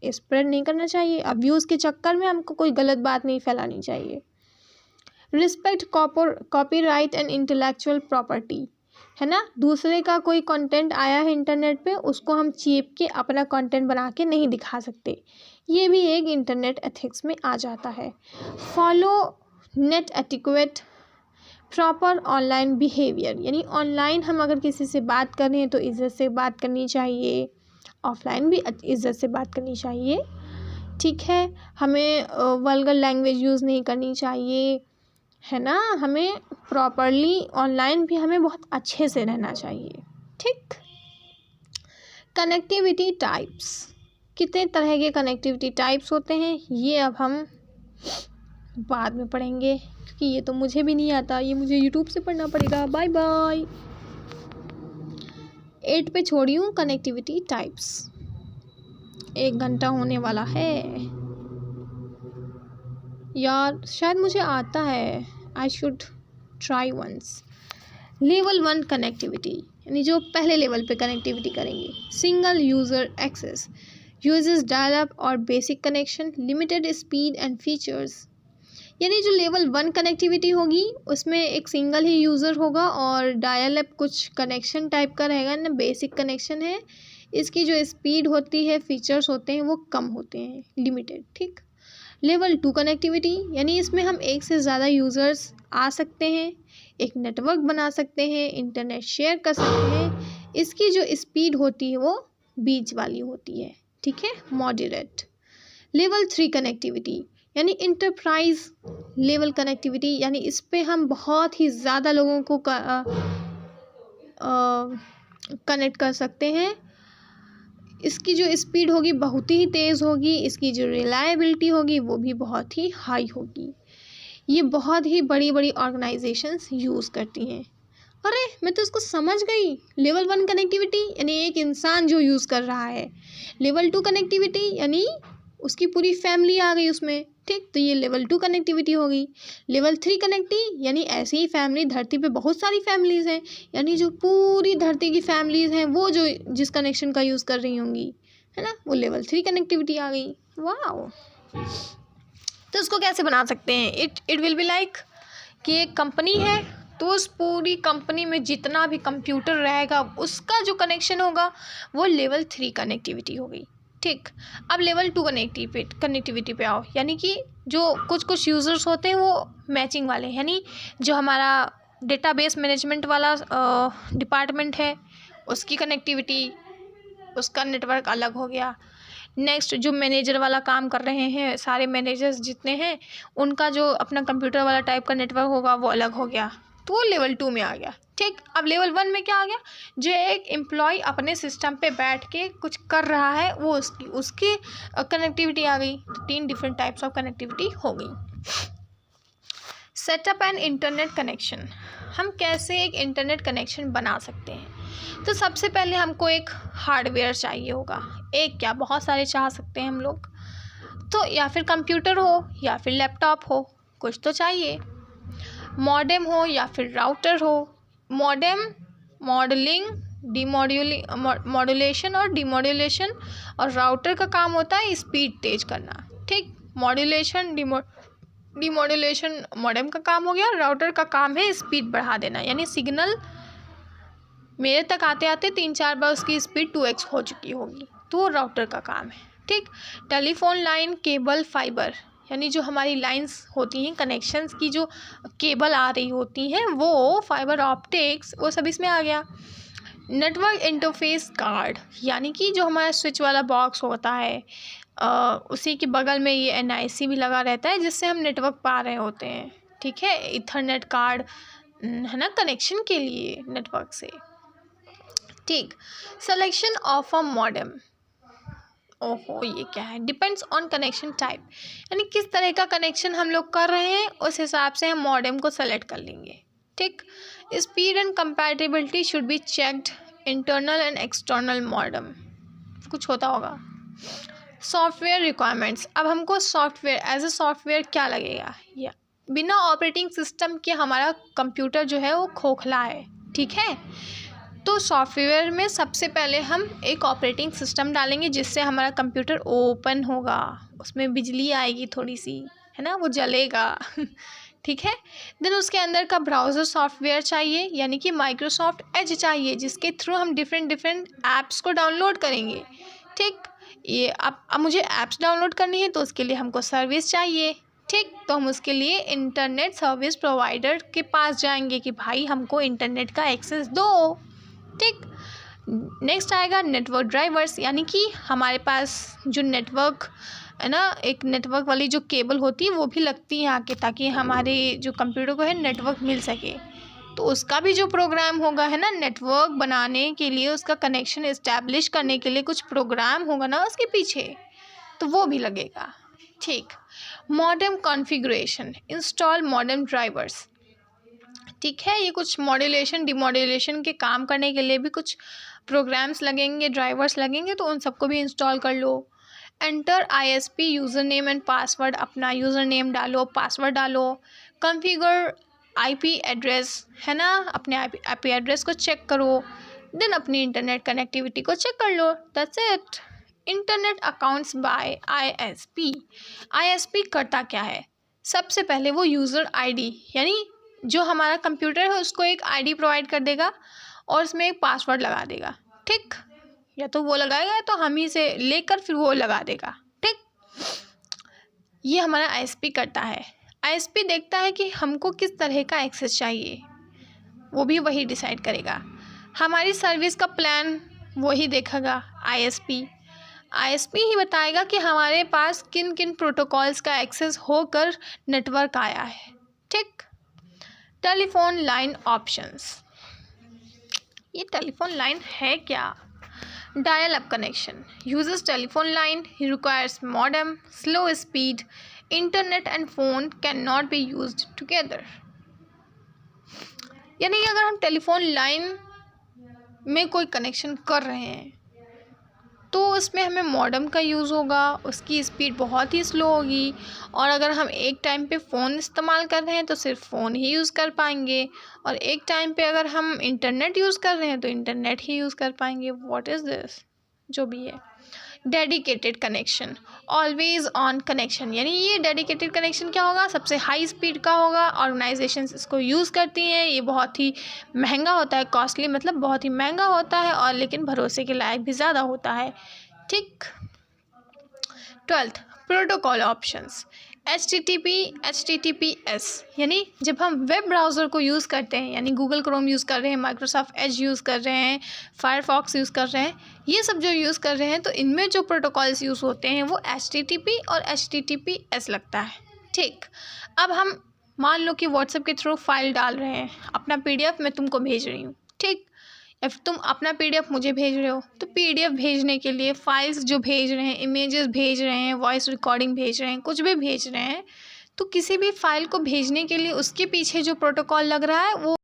स्प्रेड नहीं करना चाहिए। अब व्यूज़ के चक्कर में हमको कोई गलत बात नहीं फैलानी चाहिए। Respect copyright and intellectual property, है ना, दूसरे का कोई कंटेंट आया है इंटरनेट पे, उसको हम चीप के अपना कंटेंट बना के नहीं दिखा सकते, ये भी एक इंटरनेट एथिक्स में आ जाता है। Follow net etiquette, proper online behaviour, यानी ऑनलाइन हम अगर किसी से बात कर रहे हैं तो इज्जत से बात करनी चाहिए, ऑफलाइन भी इज्जत से बात करनी चाहिए, ठीक है। हमें वल्गर लैंग्वेज यूज़ नहीं करनी चाहिए, है ना। हमें प्रॉपरली ऑनलाइन भी हमें बहुत अच्छे से रहना चाहिए, ठीक। कनेक्टिविटी टाइप्स, कितने तरह के कनेक्टिविटी टाइप्स होते हैं ये अब हम बाद में पढ़ेंगे, क्योंकि ये तो मुझे भी नहीं आता, ये मुझे यूट्यूब से पढ़ना पड़ेगा। Bye bye. 8 पे छोड़ी हूँ कनेक्टिविटी टाइप्स, 1 घंटा होने वाला है यार, शायद मुझे आता है, I should try once. Level 1 connectivity, यानी जो पहले लेवल पे कनेक्टिविटी करेंगे। Single user access, uses dial up और basic connection, limited speed and features, यानी जो लेवल 1 कनेक्टिविटी होगी उसमें एक सिंगल ही यूज़र होगा और डायल अप कुछ कनेक्शन टाइप का रहेगा ना, बेसिक कनेक्शन है, इसकी जो स्पीड होती है, फीचर्स होते हैं वो कम होते हैं, लिमिटेड, ठीक। लेवल 2 कनेक्टिविटी, यानी इसमें हम एक से ज़्यादा यूज़र्स आ सकते हैं, एक नेटवर्क बना सकते हैं, इंटरनेट शेयर कर सकते हैं, इसकी जो स्पीड होती है वो बीच वाली होती है, ठीक है, मॉडरेट। लेवल 3 कनेक्टिविटी, यानी इंटरप्राइज लेवल कनेक्टिविटी, यानी इस पे हम बहुत ही ज़्यादा लोगों को कनेक्ट कर सकते हैं, इसकी जो स्पीड होगी बहुत ही तेज़ होगी, इसकी जो रिलायबिलिटी होगी वो भी बहुत ही हाई होगी। ये बहुत ही बड़ी बड़ी ऑर्गेनाइजेशंस यूज़ करती हैं। अरे मैं तो इसको समझ गई, लेवल 1 कनेक्टिविटी यानी एक इंसान जो यूज़ कर रहा है, लेवल 2 कनेक्टिविटी यानी उसकी पूरी फैमिली आ गई उसमें, ठीक, तो ये लेवल 2 कनेक्टिविटी होगी। लेवल 3 कनेक्टिविटी यानी ऐसी ही फैमिली, धरती पे बहुत सारी फैमिलीज़ हैं, यानी जो पूरी धरती की फैमिलीज़ हैं वो जो जिस कनेक्शन का यूज़ कर रही होंगी, है ना, वो लेवल 3 कनेक्टिविटी आ गई। वाओ, तो इसको कैसे बना सकते हैं, इट विल बी लाइक कि एक कंपनी है तो उस पूरी कंपनी में जितना भी कंप्यूटर रहेगा उसका जो कनेक्शन होगा वो लेवल 3 कनेक्टिविटी होगी, ठीक। अब लेवल 2 कनेक्टिविटी पे आओ, यानी कि जो कुछ यूज़र्स होते हैं वो मैचिंग वाले, यानी जो हमारा डेटाबेस मैनेजमेंट वाला डिपार्टमेंट है उसकी कनेक्टिविटी, उसका नेटवर्क अलग हो गया। नेक्स्ट जो मैनेजर वाला काम कर रहे हैं, सारे मैनेजर्स जितने हैं उनका जो अपना कंप्यूटर वाला टाइप का नेटवर्क होगा वो अलग हो गया, तो वो लेवल 2 में आ गया। ठीक, अब लेवल 1 में क्या आ गया, जो एक एम्प्लॉय अपने सिस्टम पे बैठ के कुछ कर रहा है वो उसकी कनेक्टिविटी आ गई। तो 3 डिफरेंट टाइप्स ऑफ कनेक्टिविटी हो गई। सेटअप एंड इंटरनेट कनेक्शन, हम कैसे एक इंटरनेट कनेक्शन बना सकते हैं। तो सबसे पहले हमको एक हार्डवेयर चाहिए होगा, एक क्या बहुत सारे चाह सकते हैं हम लोग। तो या फिर कंप्यूटर हो या फिर लैपटॉप हो, कुछ तो चाहिए। मॉडेम हो या फिर राउटर हो। मॉडेम मॉड्यूलेशन और डिमॉड्यूलेशन, और राउटर का काम होता है स्पीड तेज करना। ठीक, मॉड्यूलेशन डिमॉड्यूलेशन मॉडेम का काम हो गया, राउटर का काम है स्पीड बढ़ा देना, यानी सिग्नल मेरे तक आते आते 3-4 बार उसकी स्पीड 2x हो चुकी होगी, तो वो राउटर का काम है। ठीक, टेलीफोन लाइन, केबल, फाइबर, यानी जो हमारी लाइंस होती हैं, कनेक्शंस की जो केबल आ रही होती हैं, वो फाइबर ऑप्टिक्स, वो सब इसमें आ गया। नेटवर्क इंटरफेस कार्ड, यानी कि जो हमारा स्विच वाला बॉक्स होता है, उसी के बगल में ये NIC भी लगा रहता है, जिससे हम नेटवर्क पा रहे होते हैं। ठीक है, इथरनेट कार्ड है ना, कनेक्शन के लिए नेटवर्क से। ठीक, सिलेक्शन ऑफ अ मॉडेम, ओहो ये क्या है, डिपेंड्स ऑन कनेक्शन टाइप, यानी किस तरह का कनेक्शन हम लोग कर रहे हैं उस हिसाब से हम मॉडेम को सेलेक्ट कर लेंगे। ठीक, speed and compatibility should be checked, internal and external modem, कुछ होता होगा। सॉफ्टवेयर रिक्वायरमेंट्स, अब हमको सॉफ्टवेयर एज ए सॉफ्टवेयर क्या लगेगा, या बिना ऑपरेटिंग सिस्टम के हमारा कंप्यूटर जो है वो खोखला है। ठीक है, तो सॉफ्टवेयर में सबसे पहले हम एक ऑपरेटिंग सिस्टम डालेंगे जिससे हमारा कंप्यूटर ओपन होगा, उसमें बिजली आएगी थोड़ी सी, है ना, वो जलेगा। ठीक है, देन उसके अंदर का ब्राउज़र सॉफ्टवेयर चाहिए, यानी कि माइक्रोसॉफ्ट एज चाहिए, जिसके थ्रू हम डिफरेंट ऐप्स को डाउनलोड करेंगे। ठीक, ये अब मुझे ऐप्स डाउनलोड करनी है तो उसके लिए हमको सर्विस चाहिए। ठीक, तो हम उसके लिए इंटरनेट सर्विस प्रोवाइडर के पास जाएंगे कि भाई हमको इंटरनेट का एक्सेस दो। ठीक, नेक्स्ट आएगा नेटवर्क ड्राइवर्स, यानी कि हमारे पास जो नेटवर्क है ना, एक नेटवर्क वाली जो केबल होती है वो भी लगती है आके, ताकि हमारे जो कंप्यूटर को है नेटवर्क मिल सके। तो उसका भी जो प्रोग्राम होगा है ना, नेटवर्क बनाने के लिए, उसका कनेक्शन इस्टेब्लिश करने के लिए कुछ प्रोग्राम होगा ना उसके पीछे, तो वो भी लगेगा। ठीक, modem configuration, install modem drivers. ठीक है, ये कुछ मॉड्यूलेशन डिमॉड्यूलेशन के काम करने के लिए भी कुछ प्रोग्राम्स लगेंगे, ड्राइवर्स लगेंगे, तो उन सबको भी इंस्टॉल कर लो। Enter ISP user name and password, अपना यूज़र नेम डालो, पासवर्ड डालो। कॉन्फ़िगर IP एड्रेस, है ना, अपने IP एड्रेस को चेक करो। देन अपनी इंटरनेट कनेक्टिविटी को चेक कर लो, that's it. Internet accounts by ISP करता क्या है, सबसे पहले वो यूज़र ID, यानी जो हमारा कंप्यूटर है उसको एक ID प्रोवाइड कर देगा और उसमें एक पासवर्ड लगा देगा। ठीक, या तो वो लगाएगा या तो हम ही से लेकर फिर वो लगा देगा। ठीक, ये हमारा ISP करता है। ISP देखता है कि हमको किस तरह का एक्सेस चाहिए, वो भी वही डिसाइड करेगा। हमारी सर्विस का प्लान वही देखेगा ISP ही बताएगा कि हमारे पास किन किन प्रोटोकॉल्स का एक्सेस होकर नेटवर्क आया है। ठीक, टेलीफोन लाइन ऑप्शंस, ये टेलीफोन लाइन है क्या। Dial up connection, uses telephone line, requires modem, slow speed, internet and phone can not be used together, यानी कि अगर हम टेलीफोन लाइन में कोई कनेक्शन कर रहे हैं तो उसमें हमें मॉडेम का यूज़ होगा, उसकी स्पीड बहुत ही स्लो होगी, और अगर हम एक टाइम पे फ़ोन इस्तेमाल कर रहे हैं तो सिर्फ फ़ोन ही यूज़ कर पाएंगे, और एक टाइम पे अगर हम इंटरनेट यूज़ कर रहे हैं तो इंटरनेट ही यूज़ कर पाएंगे। व्हाट इज़ दिस, जो भी है। Dedicated connection, always on connection, यानी ये डेडिकेटेड कनेक्शन क्या होगा, सबसे हाई स्पीड का होगा, ऑर्गेनाइजेशंस इसको यूज़ करती हैं, ये बहुत ही महंगा होता है, कॉस्टली मतलब बहुत ही महंगा होता है, और लेकिन भरोसे के लायक भी ज़्यादा होता है। ठीक, 12th प्रोटोकॉल ऑप्शंस, HTTPS, यानी जब हम वेब ब्राउज़र को यूज़ करते हैं, यानी गूगल क्रोम यूज़ कर रहे हैं, माइक्रोसॉफ्ट एज यूज़ कर रहे हैं, फायरफॉक्स यूज़ कर रहे हैं, ये सब जो यूज़ कर रहे हैं, तो इनमें जो प्रोटोकॉल्स यूज़ होते हैं वो HTTP और HTTPS लगता है। ठीक, अब हम मान लो कि व्हाट्सएप के थ्रू फाइल डाल रहे हैं, अपना PDF मैं तुमको भेज रही हूँ, ठीक, या फिर तुम अपना PDF मुझे भेज रहे हो, तो PDF भेजने के लिए फाइल्स जो भेज रहे हैं, इमेजेस भेज रहे हैं, वॉइस रिकॉर्डिंग भेज रहे हैं, कुछ भी भेज रहे हैं, तो किसी भी फाइल को भेजने के लिए उसके पीछे जो प्रोटोकॉल लग रहा है वो